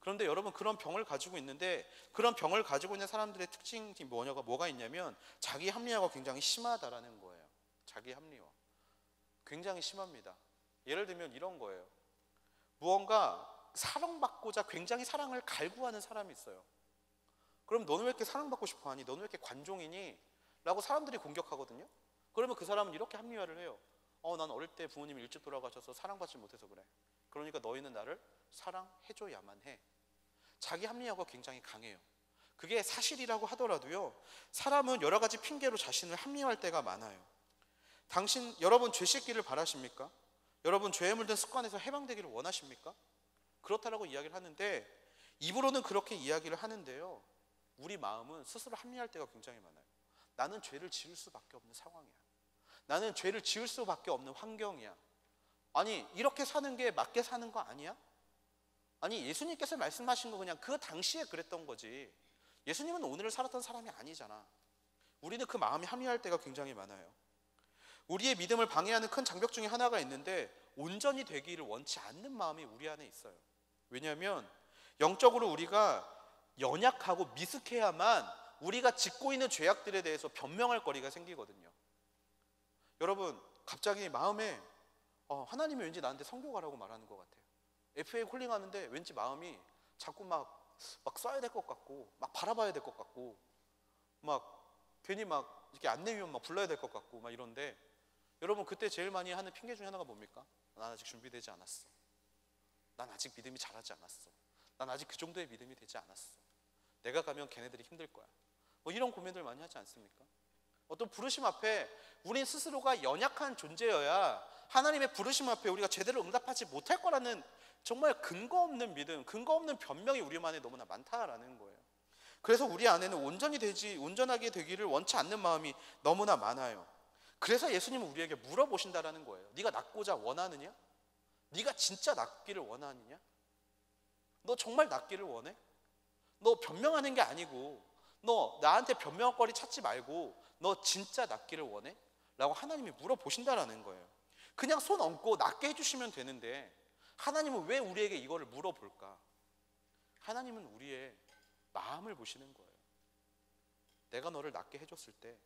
그런데 여러분, 그런 병을 가지고 있는데, 그런 병을 가지고 있는 사람들의 특징이 뭐가 있냐면 자기 합리화가 굉장히 심하다라는 거예요. 자기 합리화. 굉장히 심합니다. 예를 들면 이런 거예요. 무언가 사랑받고자 굉장히 사랑을 갈구하는 사람이 있어요. 그럼 너는 왜 이렇게 사랑받고 싶어 하니? 너는 왜 이렇게 관종이니? 라고 사람들이 공격하거든요. 그러면 그 사람은 이렇게 합리화를 해요. 난 어릴 때 부모님이 일찍 돌아가셔서 사랑받지 못해서 그래. 그러니까 너희는 나를 사랑해줘야만 해. 자기 합리화가 굉장히 강해요. 그게 사실이라고 하더라도요, 사람은 여러 가지 핑계로 자신을 합리화할 때가 많아요. 여러분 죄 씻기를 바라십니까? 여러분 죄에 물든 습관에서 해방되기를 원하십니까? 그렇다라고 이야기를 하는데, 입으로는 그렇게 이야기를 하는데요, 우리 마음은 스스로 합리화할 때가 굉장히 많아요. 나는 죄를 지을 수밖에 없는 상황이야. 나는 죄를 지을 수밖에 없는 환경이야. 아니, 이렇게 사는 게 맞게 사는 거 아니야? 아니, 예수님께서 말씀하신 거 그냥 그 당시에 그랬던 거지. 예수님은 오늘을 살았던 사람이 아니잖아. 우리는 그 마음이 합리화할 때가 굉장히 많아요. 우리의 믿음을 방해하는 큰 장벽 중에 하나가 있는데, 온전히 되기를 원치 않는 마음이 우리 안에 있어요. 왜냐하면 영적으로 우리가 연약하고 미숙해야만 우리가 짓고 있는 죄악들에 대해서 변명할 거리가 생기거든요. 여러분, 갑자기 마음에 하나님이 왠지 나한테 선교 가라고 말하는 것 같아요. FA 콜링하는데 왠지 마음이 자꾸 막 써야 될 것 같고, 막 바라봐야 될 것 같고, 막 괜히 막 이렇게 안내위원 막 불러야 될 것 같고 막 이런데, 여러분 그때 제일 많이 하는 핑계 중에 하나가 뭡니까? 난 아직 준비되지 않았어. 난 아직 믿음이 자라지 않았어. 난 아직 그 정도의 믿음이 되지 않았어. 내가 가면 걔네들이 힘들 거야. 뭐 이런 고민들 많이 하지 않습니까? 어떤 부르심 앞에 우린 스스로가 연약한 존재여야 하나님의 부르심 앞에 우리가 제대로 응답하지 못할 거라는 정말 근거 없는 믿음, 근거 없는 변명이 우리 안에 너무나 많다라는 거예요. 그래서 우리 안에는 온전하게 되기를 원치 않는 마음이 너무나 많아요. 그래서 예수님은 우리에게 물어보신다라는 거예요. 네가 낫고자 원하느냐? 네가 진짜 낫기를 원하느냐? 너 정말 낫기를 원해? 너 변명하는 게 아니고, 너 나한테 변명할 거리 찾지 말고 너 진짜 낫기를 원해? 라고 하나님이 물어보신다라는 거예요. 그냥 손 얹고 낫게 해주시면 되는데 하나님은 왜 우리에게 이거를 물어볼까? 하나님은 우리의 마음을 보시는 거예요. 내가 너를 낫게 해줬을 때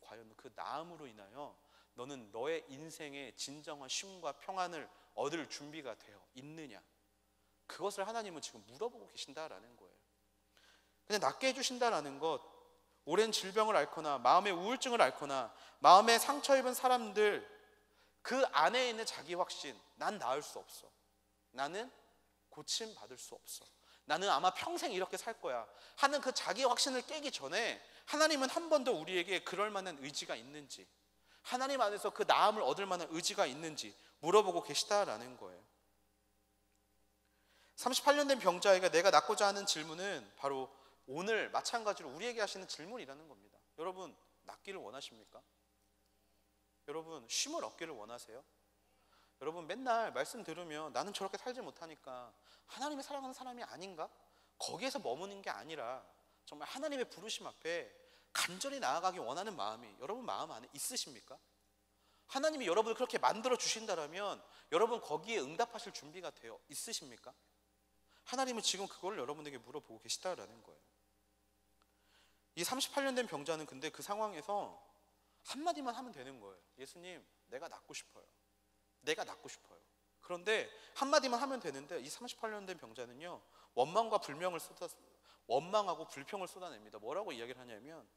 과연 그 나음으로 인하여 너는 너의 인생의 진정한 쉼과 평안을 얻을 준비가 되어 있느냐? 그것을 하나님은 지금 물어보고 계신다라는 거예요. 그냥 낫게 해주신다라는 것, 오랜 질병을 앓거나 마음의 우울증을 앓거나 마음에 상처 입은 사람들, 그 안에 있는 자기 확신, 난 나을 수 없어, 나는 고침 받을 수 없어, 나는 아마 평생 이렇게 살 거야 하는 그 자기 확신을 깨기 전에 하나님은 한 번 더 우리에게 그럴 만한 의지가 있는지, 하나님 안에서 그 나음을 얻을 만한 의지가 있는지 물어보고 계시다라는 거예요. 38년 된 병자에게 내가 낫고자 하는 질문은 바로 오늘 마찬가지로 우리에게 하시는 질문이라는 겁니다. 여러분, 낫기를 원하십니까? 여러분, 쉼을 얻기를 원하세요? 여러분, 맨날 말씀 들으면 나는 저렇게 살지 못하니까 하나님의 사랑하는 사람이 아닌가? 거기에서 머무는 게 아니라 정말 하나님의 부르심 앞에 간절히 나아가기 원하는 마음이 여러분 마음 안에 있으십니까? 하나님이 여러분을 그렇게 만들어 주신다면 여러분 거기에 응답하실 준비가 되어 있으십니까? 하나님은 지금 그걸 여러분에게 물어보고 계시다라는 거예요. 이 38년 된 병자는 근데 그 상황에서 한마디만 하면 되는 거예요. 예수님, 내가 낫고 싶어요. 내가 낫고 싶어요. 그런데 한마디만 하면 되는데 이 38년 된 병자는요, 원망하고 불평을 쏟아냅니다. 뭐라고 이야기를 하냐면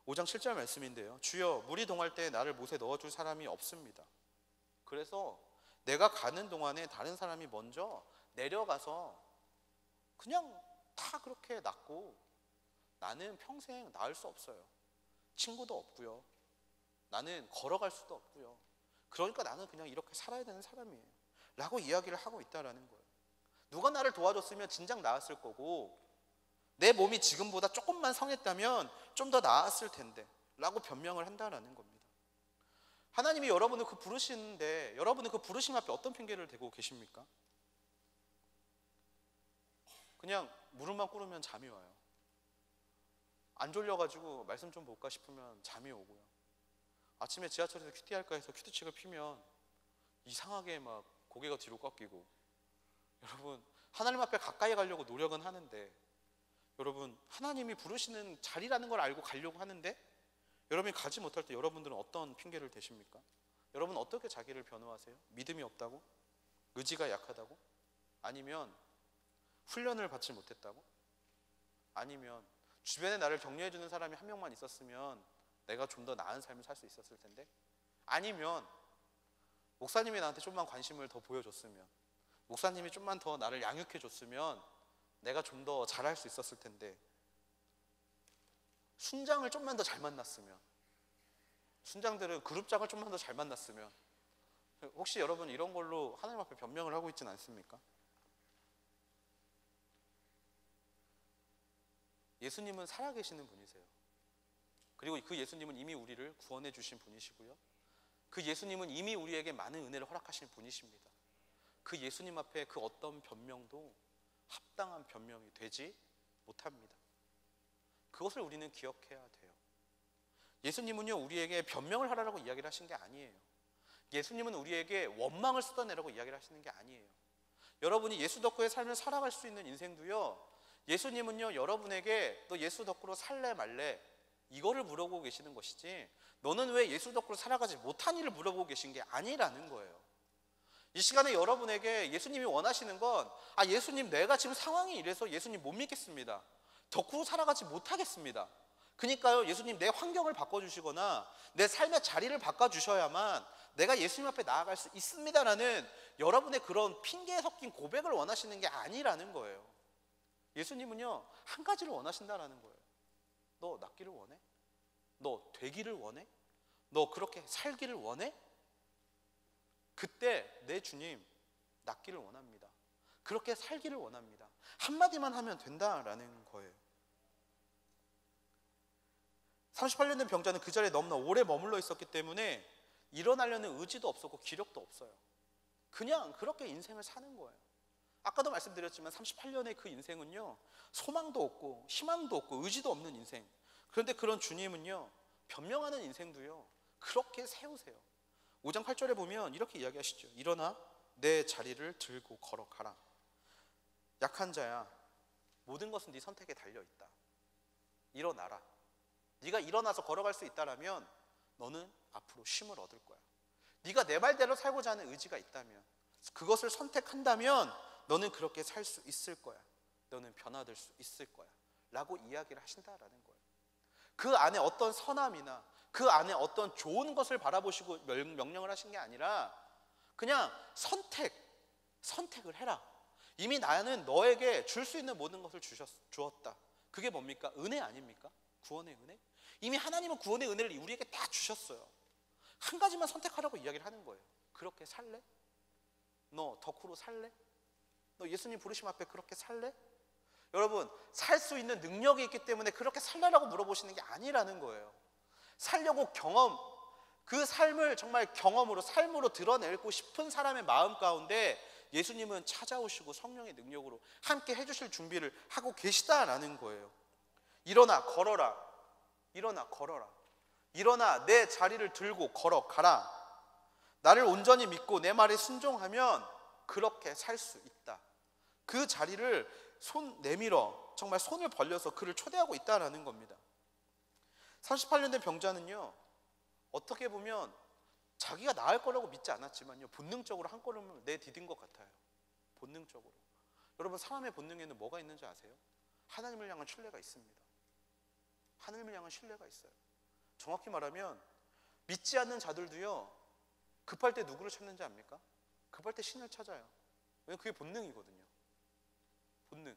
5장 7절 말씀인데요, 주여, 물이 동할 때 나를 못에 넣어줄 사람이 없습니다. 그래서 내가 가는 동안에 다른 사람이 먼저 내려가서 그냥 다 그렇게 낫고 나는 평생 나을 수 없어요. 친구도 없고요, 나는 걸어갈 수도 없고요. 그러니까 나는 그냥 이렇게 살아야 되는 사람이에요 라고 이야기를 하고 있다라는 거예요. 누가 나를 도와줬으면 진작 나았을 거고, 내 몸이 지금보다 조금만 성했다면 좀 더 나았을 텐데 라고 변명을 한다라는 겁니다. 하나님이 여러분을 그 부르시는데 여러분은 그 부르심 앞에 어떤 핑계를 대고 계십니까? 그냥 무릎만 꿇으면 잠이 와요. 안 졸려가지고 말씀 좀 볼까 싶으면 잠이 오고요. 아침에 지하철에서 큐티 할까 해서 큐티책을 피면 이상하게 막 고개가 뒤로 꺾이고, 여러분 하나님 앞에 가까이 가려고 노력은 하는데, 여러분 하나님이 부르시는 자리라는 걸 알고 가려고 하는데 여러분이 가지 못할 때 여러분들은 어떤 핑계를 대십니까? 여러분 어떻게 자기를 변호하세요? 믿음이 없다고? 의지가 약하다고? 아니면 훈련을 받지 못했다고? 아니면 주변에 나를 격려해 주는 사람이 한 명만 있었으면 내가 좀 더 나은 삶을 살 수 있었을 텐데? 아니면 목사님이 나한테 좀만 관심을 더 보여줬으면, 목사님이 좀만 더 나를 양육해 줬으면 내가 좀 더 잘할 수 있었을 텐데, 순장을 좀만 더 잘 만났으면, 순장들은 그룹장을 좀만 더 잘 만났으면, 혹시 여러분 이런 걸로 하나님 앞에 변명을 하고 있지는 않습니까? 예수님은 살아계시는 분이세요. 그리고 그 예수님은 이미 우리를 구원해 주신 분이시고요, 그 예수님은 이미 우리에게 많은 은혜를 허락하신 분이십니다. 그 예수님 앞에 그 어떤 변명도 합당한 변명이 되지 못합니다. 그것을 우리는 기억해야 돼요. 예수님은요, 우리에게 변명을 하라고 이야기를 하신 게 아니에요. 예수님은 우리에게 원망을 쏟아내라고 이야기를 하시는 게 아니에요. 여러분이 예수 덕후의 삶을 살아갈 수 있는 인생도요, 예수님은요, 여러분에게 너 예수 덕후로 살래 말래 이거를 물어보고 계시는 것이지, 너는 왜 예수 덕후로 살아가지 못하니를 물어보고 계신 게 아니라는 거예요. 이 시간에 여러분에게 예수님이 원하시는 건, 예수님 내가 지금 상황이 이래서 예수님 못 믿겠습니다, 덕후로 살아가지 못하겠습니다, 그러니까요 예수님 내 환경을 바꿔주시거나 내 삶의 자리를 바꿔주셔야만 내가 예수님 앞에 나아갈 수 있습니다라는 여러분의 그런 핑계에 섞인 고백을 원하시는 게 아니라는 거예요. 예수님은요 한 가지를 원하신다라는 거예요. 너 낫기를 원해? 너 되기를 원해? 너 그렇게 살기를 원해? 그때 내 주님 낫기를 원합니다. 그렇게 살기를 원합니다. 한마디만 하면 된다라는 거예요. 38년 된 병자는 그 자리에 너무나 오래 머물러 있었기 때문에 일어나려는 의지도 없었고 기력도 없어요. 그냥 그렇게 인생을 사는 거예요. 아까도 말씀드렸지만 38년의 그 인생은요, 소망도 없고 희망도 없고 의지도 없는 인생. 그런데 그런 주님은요, 변명하는 인생도요 그렇게 세우세요. 5장 8절에 보면 이렇게 이야기하시죠. 일어나 내 자리를 들고 걸어가라. 약한 자야, 모든 것은 네 선택에 달려있다. 일어나라. 네가 일어나서 걸어갈 수 있다라면 너는 앞으로 쉼을 얻을 거야. 네가 내 말대로 살고자 하는 의지가 있다면, 그것을 선택한다면 너는 그렇게 살 수 있을 거야. 너는 변화될 수 있을 거야 라고 이야기를 하신다라는 거예요. 그 안에 어떤 선함이나 그 안에 어떤 좋은 것을 바라보시고 명령을 하신 게 아니라 그냥 선택을 해라. 이미 나는 너에게 줄 수 있는 모든 것을 주었다. 그게 뭡니까? 은혜 아닙니까? 구원의 은혜? 이미 하나님은 구원의 은혜를 우리에게 다 주셨어요. 한 가지만 선택하라고 이야기를 하는 거예요. 그렇게 살래? 너 덕후로 살래? 너 예수님 부르심 앞에 그렇게 살래? 여러분, 살 수 있는 능력이 있기 때문에 그렇게 살래라고 물어보시는 게 아니라는 거예요. 살려고 그 삶을 정말 경험으로, 삶으로 드러내고 싶은 사람의 마음 가운데 예수님은 찾아오시고 성령의 능력으로 함께 해주실 준비를 하고 계시다라는 거예요. 일어나 걸어라. 일어나 걸어라. 일어나 내 자리를 들고 걸어가라. 나를 온전히 믿고 내 말에 순종하면 그렇게 살 수 있다. 그 자리를 손 내밀어 정말 손을 벌려서 그를 초대하고 있다라는 겁니다. 38년 된 병자는요, 어떻게 보면 자기가 나을 거라고 믿지 않았지만요, 본능적으로 한 걸음을 내디딘 것 같아요. 본능적으로. 여러분, 사람의 본능에는 뭐가 있는지 아세요? 하나님을 향한 신뢰가 있습니다. 하나님을 향한 신뢰가 있어요. 정확히 말하면 믿지 않는 자들도요, 급할 때 누구를 찾는지 압니까? 급할 때 신을 찾아요. 왜냐면 그게 본능이거든요. 본능.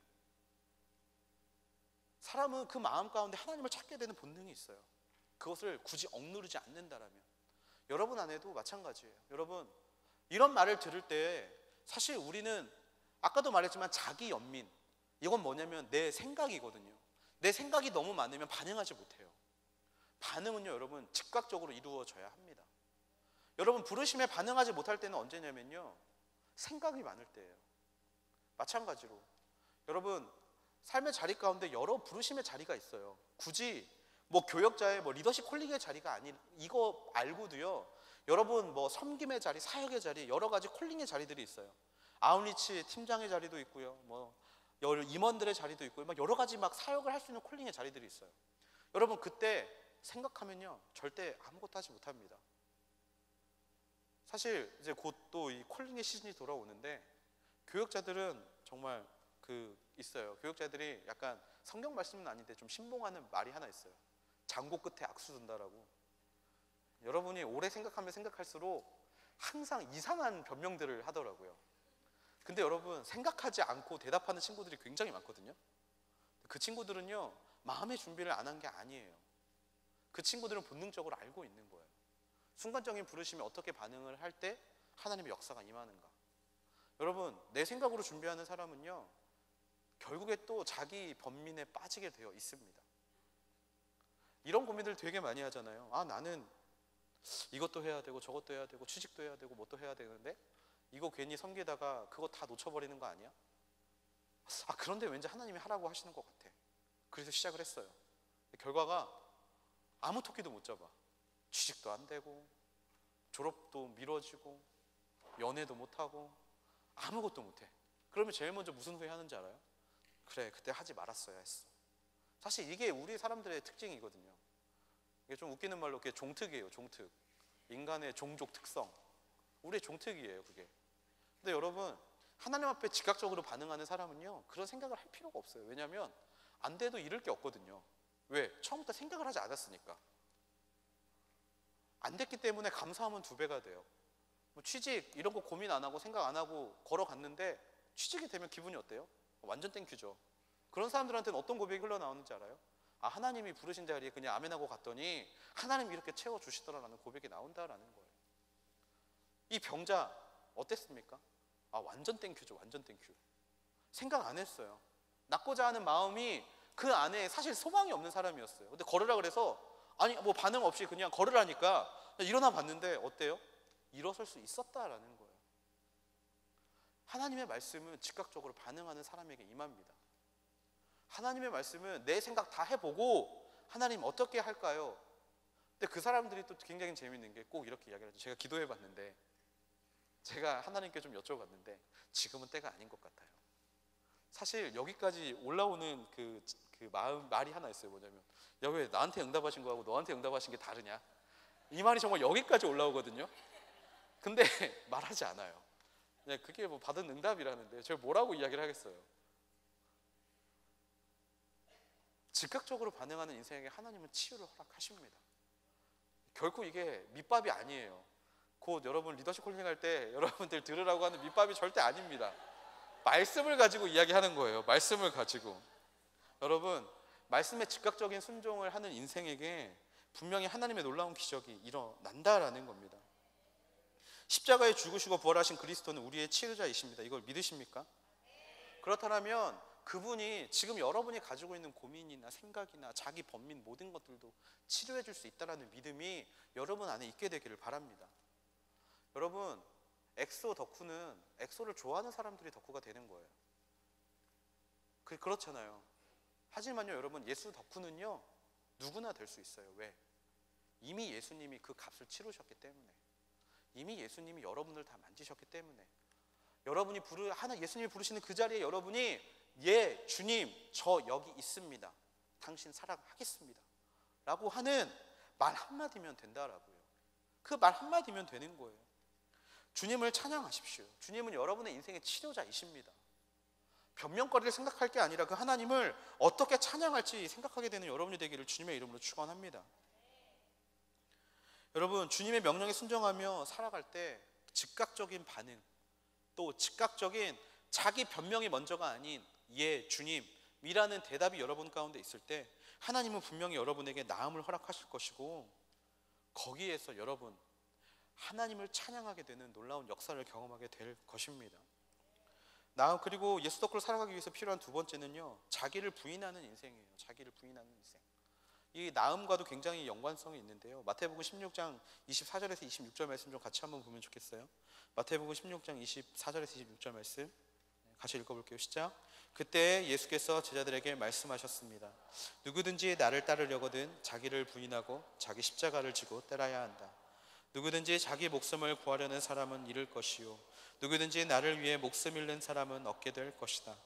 사람은 그 마음 가운데 하나님을 찾게 되는 본능이 있어요. 그것을 굳이 억누르지 않는다라면. 여러분 안에도 마찬가지예요. 여러분, 이런 말을 들을 때 사실 우리는 아까도 말했지만 자기 연민, 이건 뭐냐면 내 생각이거든요. 내 생각이 너무 많으면 반응하지 못해요. 반응은요, 여러분, 즉각적으로 이루어져야 합니다. 여러분, 부르심에 반응하지 못할 때는 언제냐면요, 생각이 많을 때예요. 마찬가지로 여러분, 삶의 자리 가운데 여러 부르심의 자리가 있어요. 굳이 교역자의 리더십 콜링의 자리가 아닌, 이거 말고도요, 여러분 섬김의 자리, 사역의 자리, 여러 가지 콜링의 자리들이 있어요. 아웃리치 팀장의 자리도 있고요, 임원들의 자리도 있고요, 여러 가지 사역을 할 수 있는 콜링의 자리들이 있어요. 여러분, 그때 생각하면요 절대 아무것도 하지 못합니다. 사실 이제 곧 또 이 콜링의 시즌이 돌아오는데 교역자들은 정말 있어요. 교역자들이 약간 성경 말씀은 아닌데 좀 신봉하는 말이 하나 있어요. 장고 끝에 악수 둔다라고. 여러분이 오래 생각하면 생각할수록 항상 이상한 변명들을 하더라고요. 근데 여러분, 생각하지 않고 대답하는 친구들이 굉장히 많거든요. 그 친구들은요, 마음의 준비를 안 한 게 아니에요. 그 친구들은 본능적으로 알고 있는 거예요. 순간적인 부르심에 어떻게 반응을 할 때 하나님의 역사가 임하는가. 여러분, 내 생각으로 준비하는 사람은요, 결국에 또 자기 번민에 빠지게 되어 있습니다. 이런 고민들 되게 많이 하잖아요. 아, 나는 이것도 해야 되고 저것도 해야 되고 취직도 해야 되고 뭣도 해야 되는데 이거 괜히 섬기다가 그거 다 놓쳐버리는 거 아니야? 아, 그런데 왠지 하나님이 하라고 하시는 것 같아. 그래서 시작을 했어요. 결과가 아무 토끼도 못 잡아. 취직도 안 되고 졸업도 미뤄지고 연애도 못하고 아무것도 못해. 그러면 제일 먼저 무슨 후회하는지 알아요? 그래, 그때 하지 말았어야 했어. 사실 이게 우리 사람들의 특징이거든요. 이게 좀 웃기는 말로 그게 종특이에요. 종특. 인간의 종족 특성. 우리의 종특이에요, 그게. 근데 여러분, 하나님 앞에 즉각적으로 반응하는 사람은요, 그런 생각을 할 필요가 없어요. 왜냐하면 안 돼도 잃을 게 없거든요. 왜? 처음부터 생각을 하지 않았으니까. 안 됐기 때문에 감사하면 2배가 돼요. 뭐 취직 이런 거 고민 안 하고 생각 안 하고 걸어갔는데 취직이 되면 기분이 어때요? 완전 땡큐죠. 그런 사람들한테는 어떤 고백이 흘러나오는지 알아요? 아, 하나님이 부르신 자리에 그냥 아멘하고 갔더니 하나님이 이렇게 채워주시더라라는 고백이 나온다라는 거예요. 이 병자 어땠습니까? 아, 완전 땡큐죠. 완전 땡큐. 생각 안 했어요. 낫고자 하는 마음이 그 안에 사실 소망이 없는 사람이었어요. 근데 걸으라 그래서 아니 뭐 반응 없이 그냥 걸으라니까 일어나 봤는데 어때요? 일어설 수 있었다라는 거예요. 하나님의 말씀은 즉각적으로 반응하는 사람에게 임합니다. 하나님의 말씀은 내 생각 다 해보고 하나님 어떻게 할까요? 근데 그 사람들이 또 굉장히 재밌는 게 꼭 이렇게 이야기를 하죠. 제가 기도해 봤는데, 제가 하나님께 좀 여쭤봤는데 지금은 때가 아닌 것 같아요. 사실 여기까지 올라오는 말이 하나 있어요. 뭐냐면, 야, 왜 나한테 응답하신 거하고 너한테 응답하신 게 다르냐? 이 말이 정말 여기까지 올라오거든요. 근데 말하지 않아요. 그냥 그게 뭐 받은 응답이라는데 제가 뭐라고 이야기를 하겠어요. 즉각적으로 반응하는 인생에게 하나님은 치유를 허락하십니다. 결코 이게 밑밥이 아니에요. 곧 여러분 리더십 콜링 할 때 여러분들 들으라고 하는 밑밥이 절대 아닙니다. 말씀을 가지고 이야기하는 거예요. 말씀을 가지고. 여러분, 말씀에 즉각적인 순종을 하는 인생에게 분명히 하나님의 놀라운 기적이 일어난다라는 겁니다. 십자가에 죽으시고 부활하신 그리스도는 우리의 치유자이십니다. 이걸 믿으십니까? 그렇다면 그분이 지금 여러분이 가지고 있는 고민이나 생각이나 자기 번민 모든 것들도 치료해 줄 수 있다는 믿음이 여러분 안에 있게 되기를 바랍니다. 여러분, 엑소 덕후는 엑소를 좋아하는 사람들이 덕후가 되는 거예요. 그렇잖아요. 하지만요, 여러분, 예수 덕후는요 누구나 될 수 있어요. 왜? 이미 예수님이 그 값을 치르셨기 때문에. 이미 예수님이 여러분을 다 만지셨기 때문에. 여러분이 예수님이 부르시는 그 자리에 여러분이 예, 주님, 저 여기 있습니다. 당신 사랑하겠습니다. 라고 하는 말 한마디면 된다라고요. 그 말 한마디면 되는 거예요. 주님을 찬양하십시오. 주님은 여러분의 인생의 치료자이십니다. 변명거리를 생각할 게 아니라 그 하나님을 어떻게 찬양할지 생각하게 되는 여러분이 되기를 주님의 이름으로 축원합니다. 여러분, 주님의 명령에 순종하며 살아갈 때 즉각적인 반응, 또 즉각적인 자기 변명이 먼저가 아닌 예, 주님이라는 대답이 여러분 가운데 있을 때 하나님은 분명히 여러분에게 나음을 허락하실 것이고, 거기에서 여러분 하나님을 찬양하게 되는 놀라운 역사를 경험하게 될 것입니다. 그리고 예수 덕후로 살아가기 위해서 필요한 2번째는요, 자기를 부인하는 인생이에요. 자기를 부인하는 인생. 이 나음과도 굉장히 연관성이 있는데요. 마태복음 16장 24절에서 26절 말씀 좀 같이 한번 보면 좋겠어요. 마태복음 16장 24절에서 26절 말씀 같이 읽어볼게요. 시작. 그때 예수께서 제자들에게 말씀하셨습니다. 누구든지 나를 따르려거든 자기를 부인하고 자기 십자가를 지고 따라야 한다. 누구든지 자기 목숨을 구하려는 사람은 잃을 것이요, 누구든지 나를 위해 목숨 잃는 사람은 얻게 될 것이다.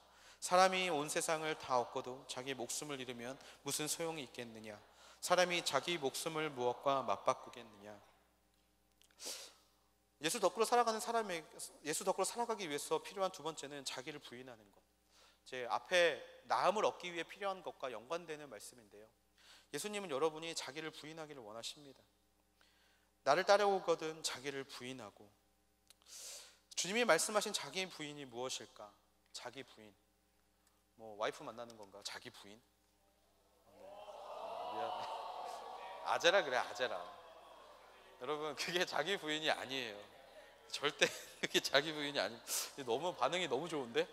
사람이 온 세상을 다 얻고도 자기 목숨을 잃으면 무슨 소용이 예수 덕으로 살아가는 사람에게, 예수 덕으로 살아가기 위해서 필요한 두 번째는 자기를 부인하는 것. 제 앞에 나음을 얻기 위해 필요한 것과 연관되는 말씀인데요, 예수님은 여러분이 자기를 부인하기를 원하십니다. 나를 따라오거든 자기를 부인하고. 주님이 말씀하신 자기 부인이 무엇일까? 자기 부인, 뭐 와이프 만나는 건가? 자기 부인? 미안해. 아제라 그래, 아제라. 여러분, 그게 자기 부인이 아니에요. 절대 그게 자기 부인이 아니. 너무 반응이 너무 좋은데?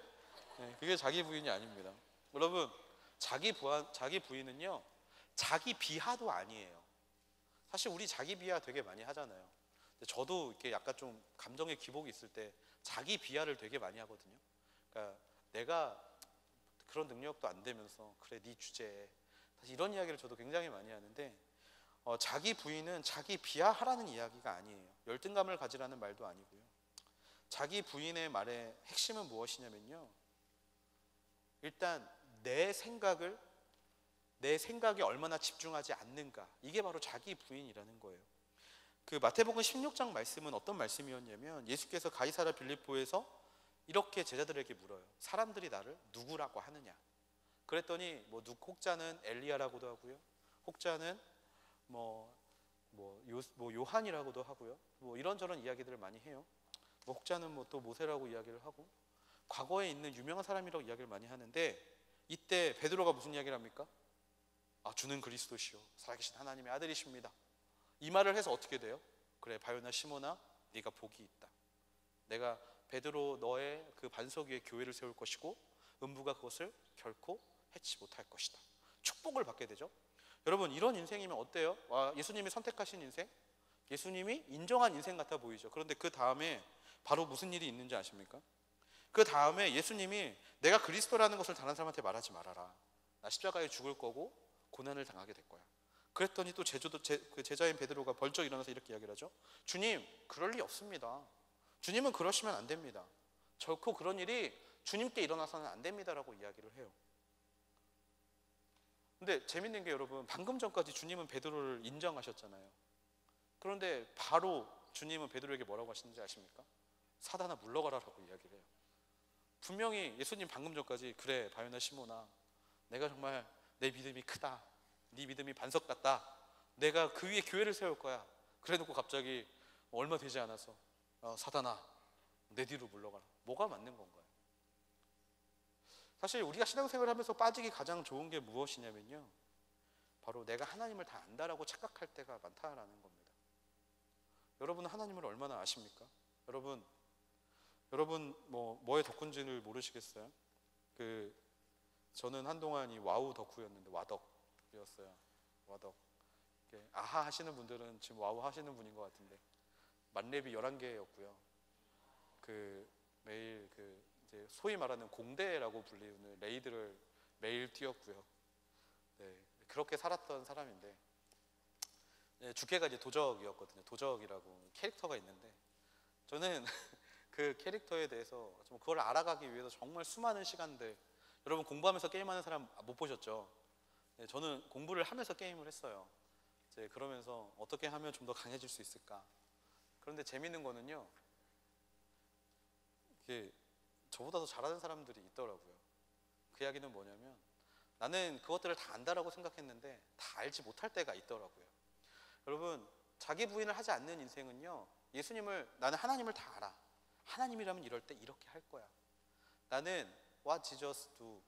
네, 그게 자기 부인이 아닙니다. 여러분, 자기 부인은요, 자기 비하도 아니에요. 사실 우리 자기 비하 되게 많이 하잖아요. 근데 저도 이렇게 약간 좀 감정의 기복이 있을 때 자기 비하를 되게 많이 하거든요. 그러니까 내가 그런 능력도 안 되면서 그래 네 주제에, 사실 이런 이야기를 저도 굉장히 많이 하는데, 자기 부인은 자기 비하하라는 이야기가 아니에요. 열등감을 가지라는 말도 아니고요. 자기 부인의 말의 핵심은 무엇이냐면요, 일단 내 생각에 얼마나 집중하지 않는가, 이게 바로 자기 부인이라는 거예요. 그 마태복음 16장 말씀은 어떤 말씀이었냐면, 예수께서 가이사랴 빌립보에서 이렇게 제자들에게 물어요. 사람들이 나를 누구라고 하느냐? 그랬더니 혹자는 엘리야라고도 하고요, 혹자는 요한이라고도 하고요, 이런저런 이야기들을 많이 해요. 혹자는 또 모세라고 이야기를 하고, 과거에 있는 유명한 사람이라고 이야기를 많이 하는데, 이때 베드로가 무슨 이야기를 합니까? 주는 그리스도시요 살아계신 하나님의 아들이십니다. 이 말을 해서 어떻게 돼요? 그래 바요나 시몬아, 네가 복이 있다. 내가 베드로 너의 그 반석 위에 교회를 세울 것이고 음부가 그것을 결코 해치 못할 것이다. 축복을 받게 되죠. 여러분, 이런 인생이면 어때요? 예수님이 선택하신 인생, 예수님이 인정한 인생 같아 보이죠. 그런데 그 다음에 바로 무슨 일이 있는지 아십니까? 그 다음에 예수님이 내가 그리스도라는 것을 다른 사람한테 말하지 말아라. 나 십자가에 죽을 거고 고난을 당하게 될 거야. 그랬더니 또 그 제자인 베드로가 벌쩍 일어나서 이렇게 이야기를 하죠. 주님, 그럴 리 없습니다. 주님은 그러시면 안 됩니다. 결코 그런 일이 주님께 일어나서는 안 됩니다라고 이야기를 해요. 근데 재밌는 게, 여러분, 방금 전까지 주님은 베드로를 인정하셨잖아요. 그런데 바로 주님은 베드로에게 뭐라고 하시는지 아십니까? 사단아 물러가라라고 이야기를 해요. 분명히 예수님 방금 전까지 그래 바요나 시몬아, 내가 정말 내 믿음이 크다, 네 믿음이 반석 같다, 내가 그 위에 교회를 세울 거야. 그래놓고 갑자기 얼마 되지 않아서 사단아 내 뒤로 물러가라. 뭐가 맞는 건가요? 사실 우리가 신앙생활을 하면서 빠지기 가장 좋은 게 무엇이냐면요, 바로 내가 하나님을 다 안다라고 착각할 때가 많다라는 겁니다. 여러분은 하나님을 얼마나 아십니까? 여러분 뭐의 덕후인지를 모르시겠어요? 저는 한동안 이 와우 덕후였는데 와덕이었어요. 와덕. 아하 하시는 분들은 지금 와우 하시는 분인 것 같은데, 만렙이 11개였고요. 매일 이제 소위 말하는 공대라고 불리는 레이드를 매일 뛰었고요. 네, 그렇게 살았던 사람인데, 네, 주캐가 이제 도적이었거든요. 도적이라고 캐릭터가 있는데, 저는 그 캐릭터에 대해서 좀 그걸 알아가기 위해서 정말 수많은 시간들, 여러분 공부하면서 게임하는 사람 못 보셨죠? 네, 저는 공부를 하면서 게임을 했어요. 이제 그러면서 어떻게 하면 좀 더 강해질 수 있을까? 그런데 재밌는 거는요, 이게 저보다 더 잘하는 사람들이 있더라고요. 그 이야기는 뭐냐면, 나는 그것들을 다 안다라고 생각했는데 다 알지 못할 때가 있더라고요. 여러분, 자기 부인을 하지 않는 인생은요, 나는 하나님을 다 알아. 하나님이라면 이럴 때 이렇게 할 거야. 나는 What Jesus do?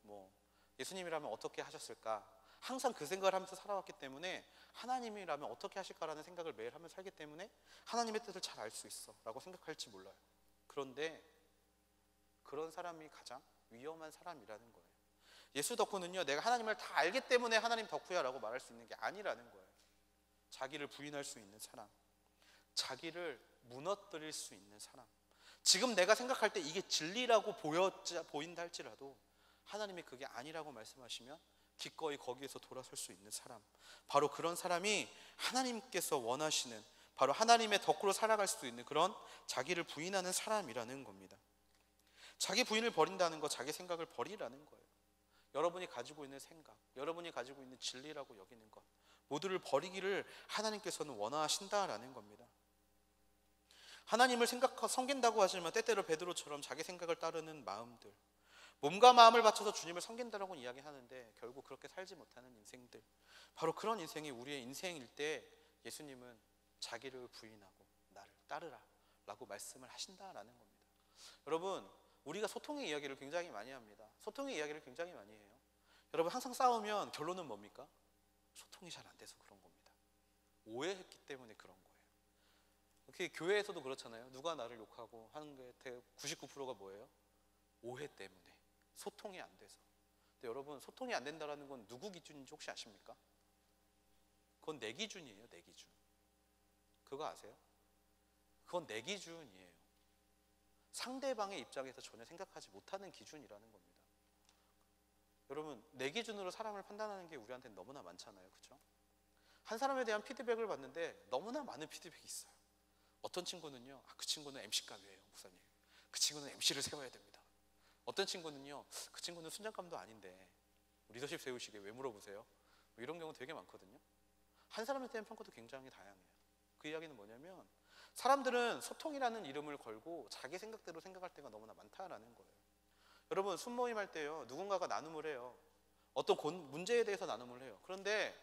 예수님이라면 어떻게 하셨을까? 항상 그 생각을 하면서 살아왔기 때문에, 하나님이라면 어떻게 하실까라는 생각을 매일 하면서 살기 때문에 하나님의 뜻을 잘 알 수 있어 라고 생각할지 몰라요. 그런데 그런 사람이 가장 위험한 사람이라는 거예요. 예수 덕후는요, 내가 하나님을 다 알기 때문에 하나님 덕후야 라고 말할 수 있는 게 아니라는 거예요. 자기를 부인할 수 있는 사람, 자기를 무너뜨릴 수 있는 사람, 지금 내가 생각할 때 이게 진리라고 보인다 할지라도 하나님이 그게 아니라고 말씀하시면 기꺼이 거기에서 돌아설 수 있는 사람, 바로 그런 사람이 하나님께서 원하시는, 바로 하나님의 덕후로 살아갈 수 있는 그런 자기를 부인하는 사람이라는 겁니다. 자기 부인을 버린다는 것, 자기 생각을 버리라는 거예요. 여러분이 가지고 있는 생각, 여러분이 가지고 있는 진리라고 여기는 것 모두를 버리기를 하나님께서는 원하신다라는 겁니다. 하나님을 섬긴다고 하지만 때때로 베드로처럼 자기 생각을 따르는 마음들, 몸과 마음을 바쳐서 주님을 섬긴다라고 이야기하는데 결국 그렇게 살지 못하는 인생들, 바로 그런 인생이 우리의 인생일 때 예수님은 자기를 부인하고 나를 따르라 라고 말씀을 하신다라는 겁니다. 여러분, 우리가 소통의 이야기를 굉장히 많이 합니다. 소통의 이야기를 굉장히 많이 해요. 여러분, 항상 싸우면 결론은 뭡니까? 소통이 잘 안 돼서 그런 겁니다. 오해했기 때문에 그런 거예요. 교회에서도 그렇잖아요. 누가 나를 욕하고 하는 게 99%가 뭐예요? 오해 때문에, 소통이 안 돼서. 근데 여러분, 소통이 안 된다는 건 누구 기준인지 혹시 아십니까? 그건 내 기준이에요. 내 기준. 그거 아세요? 그건 내 기준이에요. 상대방의 입장에서 전혀 생각하지 못하는 기준이라는 겁니다. 여러분, 내 기준으로 사람을 판단하는 게 우리한테는 너무나 많잖아요. 그렇죠? 한 사람에 대한 피드백을 받는데 너무나 많은 피드백이 있어요. 어떤 친구는요, 그 친구는 MC감이에요, 목사님. 그 친구는 MC를 세워야 됩니다. 어떤 친구는요, 그 친구는 순장감도 아닌데 리더십 세우시게 왜 물어보세요? 뭐 이런 경우 되게 많거든요. 한 사람에 대한 평가도 굉장히 다양해요. 그 이야기는 뭐냐면 사람들은 소통이라는 이름을 걸고 자기 생각대로 생각할 때가 너무나 많다라는 거예요. 여러분, 순모임 할 때요, 누군가가 나눔을 해요. 어떤 문제에 대해서 나눔을 해요. 그런데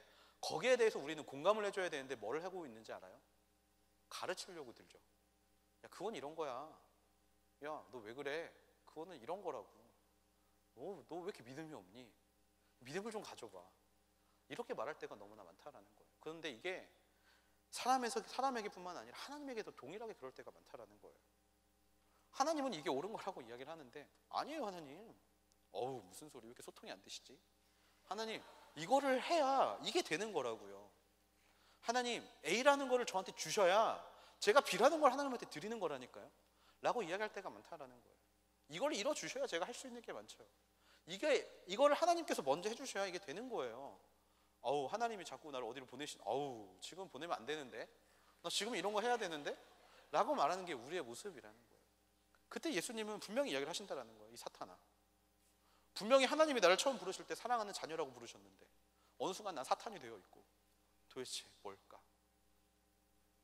거기에 대해서 우리는 공감을 해줘야 되는데 뭘 하고 있는지 알아요? 가르치려고 들죠. 야, 그건 이런 거야. 야, 너 왜 그래? 그거는 이런 거라고. 너 왜 이렇게 믿음이 없니? 믿음을 좀 가져봐. 이렇게 말할 때가 너무나 많다라는 거예요. 그런데 이게 사람에게뿐만 아니라 하나님에게도 동일하게 그럴 때가 많다라는 거예요. 하나님은 이게 옳은 거라고 이야기를 하는데 아니에요. 하나님, 무슨 소리, 왜 이렇게 소통이 안 되시지? 하나님, 이거를 해야 이게 되는 거라고요. 하나님, A라는 거를 저한테 주셔야 제가 B라는 걸 하나님한테 드리는 거라니까요 라고 이야기할 때가 많다라는 거예요. 이걸 이뤄주셔야 제가 할 수 있는 게 많죠. 이거를 하나님께서 먼저 해주셔야 이게 되는 거예요. 하나님이 자꾸 나를 어디로 지금 보내면 안 되는데, 나 지금 이런 거 해야 되는데 라고 말하는 게 우리의 모습이라는 거예요. 그때 예수님은 분명히 이야기를 하신다라는 거예요. 이 사탄아, 분명히 하나님이 나를 처음 부르실 때 사랑하는 자녀라고 부르셨는데 어느 순간 난 사탄이 되어 있고 도대체 뭘까?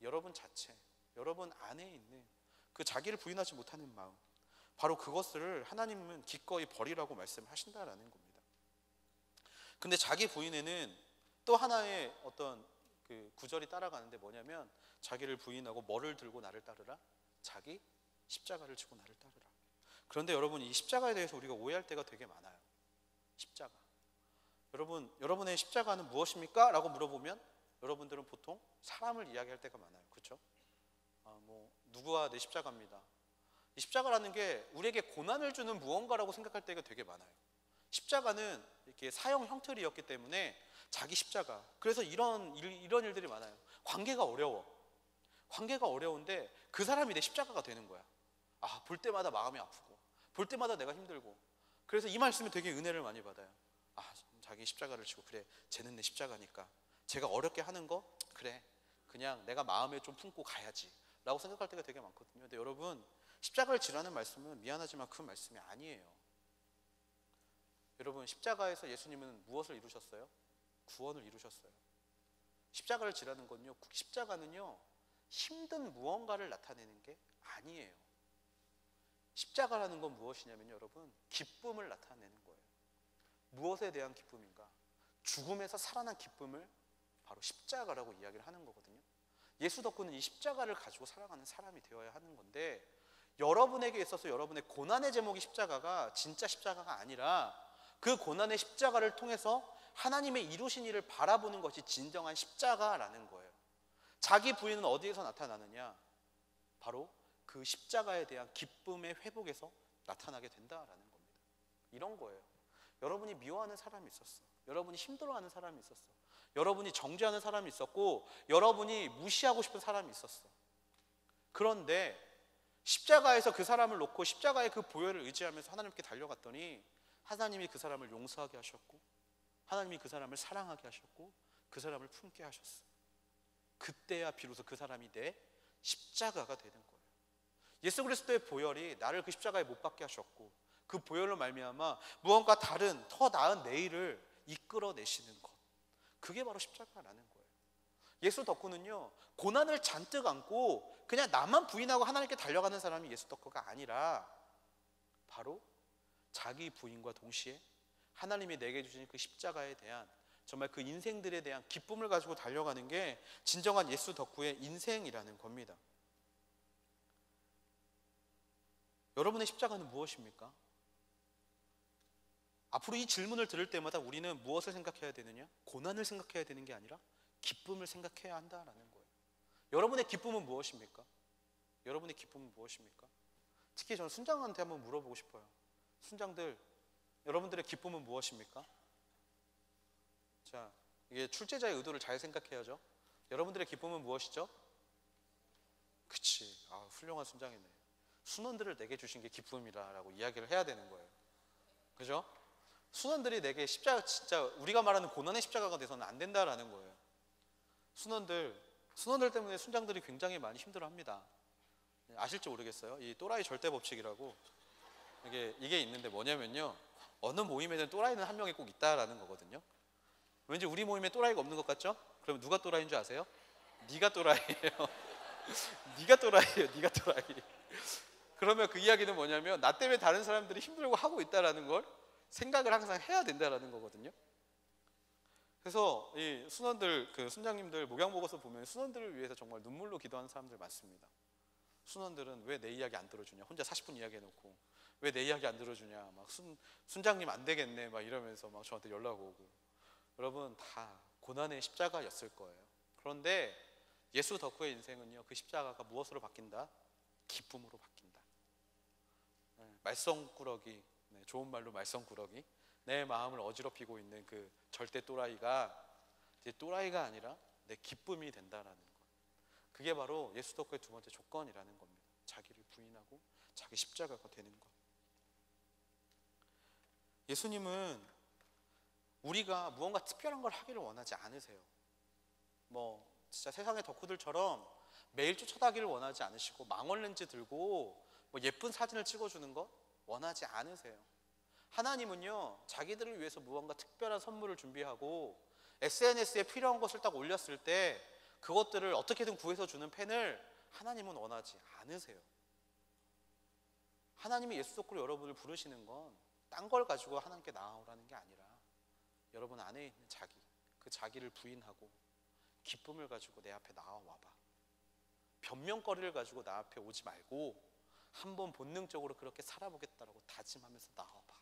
여러분 자체, 여러분 안에 있는 그 자기를 부인하지 못하는 마음, 바로 그것을 하나님은 기꺼이 버리라고 말씀하신다라는 겁니다. 근데 자기 부인에는 또 하나의 어떤 그 구절이 따라가는데 뭐냐면, 자기를 부인하고 뭐를 들고 나를 따르라? 자기 십자가를 지고 나를 따르라. 그런데 여러분, 이 십자가에 대해서 우리가 오해할 때가 되게 많아요. 십자가. 여러분의 십자가는 무엇입니까? 라고 물어보면 여러분들은 보통 사람을 이야기할 때가 많아요. 그렇죠? 누구와 내 십자가입니다. 이 십자가라는 게 우리에게 고난을 주는 무언가라고 생각할 때가 되게 많아요. 십자가는 이렇게 사형 형틀이었기 때문에 자기 십자가. 그래서 이런 일들이 많아요. 관계가 어려운데 그 사람이 내 십자가가 되는 거야. 볼 때마다 마음이 아프고, 볼 때마다 내가 힘들고. 그래서 이 말씀에 되게 은혜를 많이 받아요. 자기 십자가를 지고, 그래, 쟤는 내 십자가니까 제가 어렵게 하는 거, 그래, 그냥 내가 마음에 좀 품고 가야지 라고 생각할 때가 되게 많거든요. 근데 여러분, 십자가를 지라는 말씀은 미안하지만 그 말씀이 아니에요. 여러분, 십자가에서 예수님은 무엇을 이루셨어요? 구원을 이루셨어요. 십자가를 지라는 건요, 십자가는요, 힘든 무언가를 나타내는 게 아니에요. 십자가라는 건 무엇이냐면요, 여러분, 기쁨을 나타내는 거예요. 무엇에 대한 기쁨인가? 죽음에서 살아난 기쁨을 바로 십자가라고 이야기를 하는 거거든요. 예수 덕분에 이 십자가를 가지고 살아가는 사람이 되어야 하는 건데, 여러분에게 있어서 여러분의 고난의 제목이 십자가가 진짜 십자가가 아니라 그 고난의 십자가를 통해서 하나님의 이루신 일을 바라보는 것이 진정한 십자가라는 거예요. 자기 부인은 어디에서 나타나느냐? 바로 그 십자가에 대한 기쁨의 회복에서 나타나게 된다라는 겁니다. 이런 거예요. 여러분이 미워하는 사람이 있었어. 여러분이 힘들어하는 사람이 있었어. 여러분이 정죄하는 사람이 있었고, 여러분이 무시하고 싶은 사람이 있었어. 그런데 십자가에서 그 사람을 놓고 십자가의 그 보혈을 의지하면서 하나님께 달려갔더니 하나님이 그 사람을 용서하게 하셨고, 하나님이 그 사람을 사랑하게 하셨고, 그 사람을 품게 하셨어. 그때야 비로소 그 사람이 내 십자가가 되는 거예요. 예수 그리스도의 보혈이 나를 그 십자가에 못 박게 하셨고, 그 보혈로 말미암아 무언가 다른 더 나은 내일을 이끌어내시는 것, 그게 바로 십자가라는 거예요. 예수 덕후는요, 고난을 잔뜩 안고 그냥 나만 부인하고 하나님께 달려가는 사람이 예수 덕후가 아니라 바로 자기 부인과 동시에 하나님이 내게 주신 그 십자가에 대한 정말 그 인생들에 대한 기쁨을 가지고 달려가는 게 진정한 예수 덕후의 인생이라는 겁니다. 여러분의 십자가는 무엇입니까? 앞으로 이 질문을 들을 때마다 우리는 무엇을 생각해야 되느냐? 고난을 생각해야 되는 게 아니라 기쁨을 생각해야 한다라는 거예요. 여러분의 기쁨은 무엇입니까? 여러분의 기쁨은 무엇입니까? 특히 저는 순장한테 한번 물어보고 싶어요. 순장들, 여러분들의 기쁨은 무엇입니까? 자, 이게 출제자의 의도를 잘 생각해야죠. 여러분들의 기쁨은 무엇이죠? 그치, 훌륭한 순장이네. 순원들을 내게 주신 게 기쁨이라고 이야기를 해야 되는 거예요. 그죠? 순원들이 내게 십자가, 진짜 우리가 말하는 고난의 십자가가 돼서는 안 된다라는 거예요. 순원들 때문에 순장들이 굉장히 많이 힘들어합니다. 아실지 모르겠어요. 이 또라이 절대 법칙이라고 이게 있는데 뭐냐면요, 어느 모임에는 또라이는 한 명이 꼭 있다라는 거거든요. 왠지 우리 모임에 또라이가 없는 것 같죠? 그럼 누가 또라이인 줄 아세요? 네가 또라이예요. 네가 또라이예요. 네가 또라이. 그러면 그 이야기는 뭐냐면 나 때문에 다른 사람들이 힘들고 하고 있다라는 걸 생각을 항상 해야 된다라는 거거든요. 그래서 이 순원들, 그 순장님들 목양 보고서 보면 순원들을 위해서 정말 눈물로 기도하는 사람들 많습니다. 순원들은 왜 내 이야기 안 들어주냐, 혼자 40분 이야기해놓고 왜 내 이야기 안 들어주냐, 막 순장님 안 되겠네 막 이러면서 막 저한테 연락 오고. 여러분, 다 고난의 십자가였을 거예요. 그런데 예수 덕후의 인생은요, 그 십자가가 무엇으로 바뀐다? 기쁨으로 바뀐다. 말썽꾸러기, 좋은 말로 말썽꾸러기, 내 마음을 어지럽히고 있는 그 절대 또라이가 이제 또라이가 아니라 내 기쁨이 된다라는 것. 그게 바로 예수 덕후의 두 번째 조건이라는 겁니다. 자기를 부인하고 자기 십자가가 되는 것. 예수님은 우리가 무언가 특별한 걸 하기를 원하지 않으세요. 뭐 진짜 세상의 덕후들처럼 매일 쫓아다기를 원하지 않으시고 망원 렌즈 들고 뭐 예쁜 사진을 찍어주는 거 원하지 않으세요. 하나님은요, 자기들을 위해서 무언가 특별한 선물을 준비하고 SNS에 필요한 것을 딱 올렸을 때 그것들을 어떻게든 구해서 주는 팬을 하나님은 원하지 않으세요. 하나님이 예수 덕후로 여러분을 부르시는 건 딴 걸 가지고 하나님께 나아오라는 게 아니라 여러분 안에 있는 자기, 그 자기를 부인하고 기쁨을 가지고 내 앞에 나와봐. 변명거리를 가지고 나 앞에 오지 말고 한번 본능적으로 그렇게 살아보겠다라고 다짐하면서 나와봐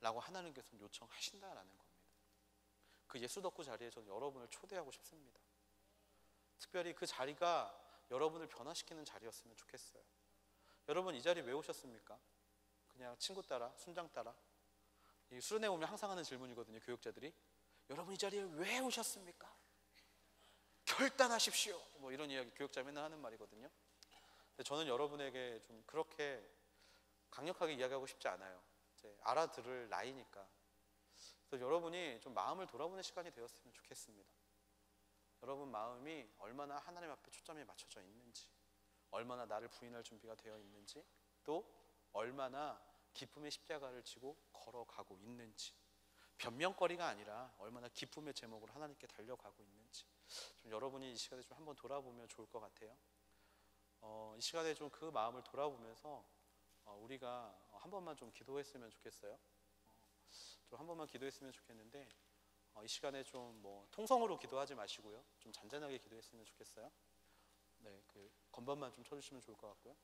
라고 하나님께서 요청하신다라는 겁니다. 그 예수 덕후 자리에 저는 여러분을 초대하고 싶습니다. 특별히 그 자리가 여러분을 변화시키는 자리였으면 좋겠어요. 여러분, 이 자리 왜 오셨습니까? 그냥 친구 따라, 순장 따라. 이 수련회 오면 항상 하는 질문이거든요, 교육자들이. 여러분, 이 자리에 왜 오셨습니까? 결단하십시오. 뭐 이런 이야기 교육자 맨날 하는 말이거든요. 근데 저는 여러분에게 좀 그렇게 강력하게 이야기하고 싶지 않아요. 이제 알아들을 나이니까. 그래서 여러분이 좀 마음을 돌아보는 시간이 되었으면 좋겠습니다. 여러분 마음이 얼마나 하나님 앞에 초점이 맞춰져 있는지, 얼마나 나를 부인할 준비가 되어 있는지, 또 얼마나 기쁨의 십자가를 지고 걸어가고 있는지, 변명거리가 아니라 얼마나 기쁨의 제목으로 하나님께 달려가고 있는지 좀 여러분이 이 시간에 좀 한번 돌아보면 좋을 것 같아요. 이 시간에 좀 그 마음을 돌아보면서 우리가 한 번만 좀 기도했으면 좋겠어요. 좀 한 번만 기도했으면 좋겠는데, 이 시간에 좀 뭐 통성으로 기도하지 마시고요, 좀 잔잔하게 기도했으면 좋겠어요. 네, 그 건반만 좀 쳐주시면 좋을 것 같고요.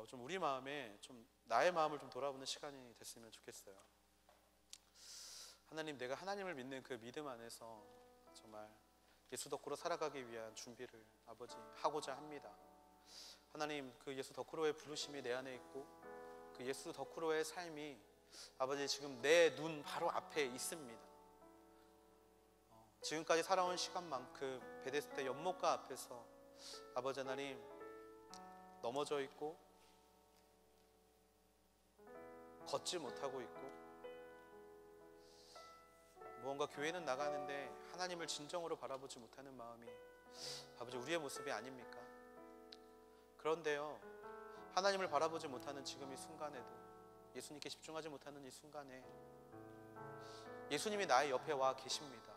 좀 우리 마음에 좀 나의 마음을 좀 돌아보는 시간이 됐으면 좋겠어요. 하나님, 내가 하나님을 믿는 그 믿음 안에서 정말 예수 덕후로 살아가기 위한 준비를 아버지 하고자 합니다. 하나님, 그 예수 덕후로의 부르심이 내 안에 있고 그 예수 덕후로의 삶이 아버지 지금 내 눈 바로 앞에 있습니다. 지금까지 살아온 시간만큼 베데스다 연못가 앞에서 아버지 하나님 넘어져 있고 걷지 못하고 있고 무언가 교회는 나가는데 하나님을 진정으로 바라보지 못하는 마음이 아버지 우리의 모습이 아닙니까? 그런데요, 하나님을 바라보지 못하는 지금 이 순간에도, 예수님께 집중하지 못하는 이 순간에 예수님이 나의 옆에 와 계십니다.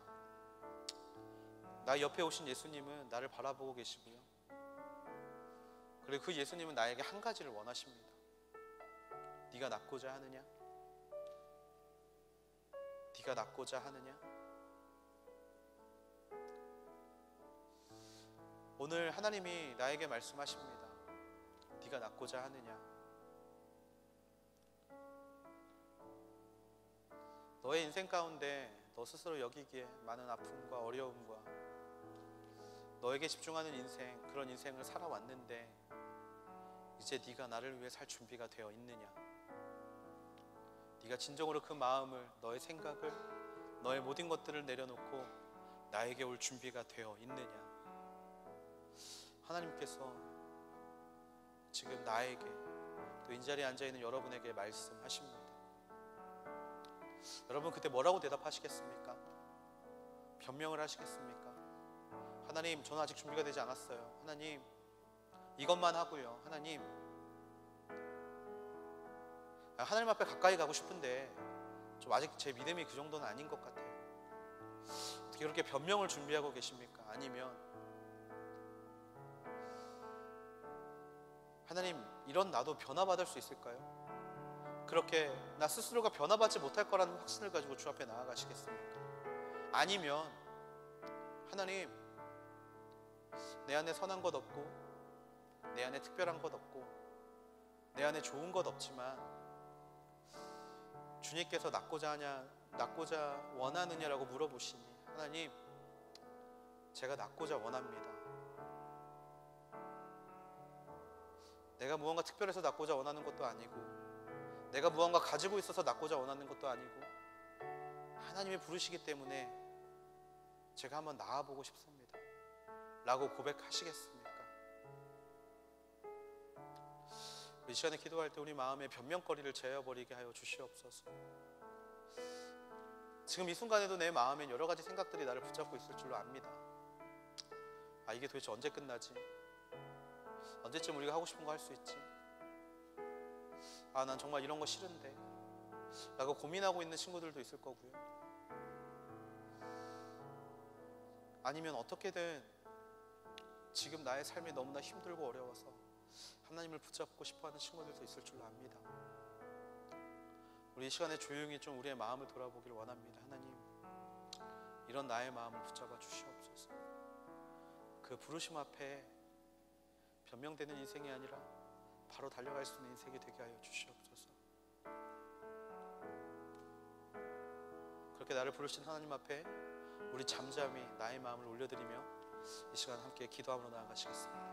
나 옆에 오신 예수님은 나를 바라보고 계시고요. 그리고 그 예수님은 나에게 한 가지를 원하십니다. 네가 낫고자 하느냐? 네가 낫고자 하느냐? 오늘 하나님이 나에게 말씀하십니다. 네가 낫고자 하느냐? 너의 인생 가운데 너 스스로 여기기에 많은 아픔과 어려움과 너에게 집중하는 인생, 그런 인생을 살아왔는데 이제 네가 나를 위해 살 준비가 되어 있느냐? 네가 진정으로 그 마음을, 너의 생각을, 너의 모든 것들을 내려놓고 나에게 올 준비가 되어 있느냐? 하나님께서 지금 나에게, 또 이 자리에 앉아있는 여러분에게 말씀하십니다. 여러분 그때 뭐라고 대답하시겠습니까? 변명을 하시겠습니까? 하나님, 저는 아직 준비가 되지 않았어요. 하나님, 이것만 하고요. 하나님 앞에 가까이 가고 싶은데 좀 아직 제 믿음이 그 정도는 아닌 것 같아요. 어떻게 그렇게 변명을 준비하고 계십니까? 아니면 하나님, 이런 나도 변화받을 수 있을까요? 그렇게 나 스스로가 변화받지 못할 거라는 확신을 가지고 주 앞에 나아가시겠습니까? 아니면 하나님, 내 안에 선한 것 없고 내 안에 특별한 것 없고 내 안에 좋은 것 없지만 주님께서 낫고자 원하느냐라고 물어보시니 하나님, 제가 낫고자 원합니다. 내가 무언가 특별해서 낫고자 원하는 것도 아니고 내가 무언가 가지고 있어서 낫고자 원하는 것도 아니고 하나님이 부르시기 때문에 제가 한번 나아보고 싶습니다 라고 고백하시겠습니까? 이 시간에 기도할 때 우리 마음의 변명거리를 제어버리게 하여 주시옵소서. 지금 이 순간에도 내 마음엔 여러 가지 생각들이 나를 붙잡고 있을 줄로 압니다. 이게 도대체 언제 끝나지? 언제쯤 우리가 하고 싶은 거 할 수 있지? 난 정말 이런 거 싫은데 라고 고민하고 있는 친구들도 있을 거고요. 아니면 어떻게든 지금 나의 삶이 너무나 힘들고 어려워서 하나님을 붙잡고 싶어하는 친구들도 있을 줄로 압니다. 우리 이 시간에 조용히 좀 우리의 마음을 돌아보기를 원합니다. 하나님, 이런 나의 마음을 붙잡아 주시옵소서. 그 부르심 앞에 변명되는 인생이 아니라 바로 달려갈 수 있는 인생이 되게 하여 주시옵소서. 그렇게 나를 부르신 하나님 앞에 우리 잠잠히 나의 마음을 올려드리며 이 시간 함께 기도함으로 나아가시겠습니다.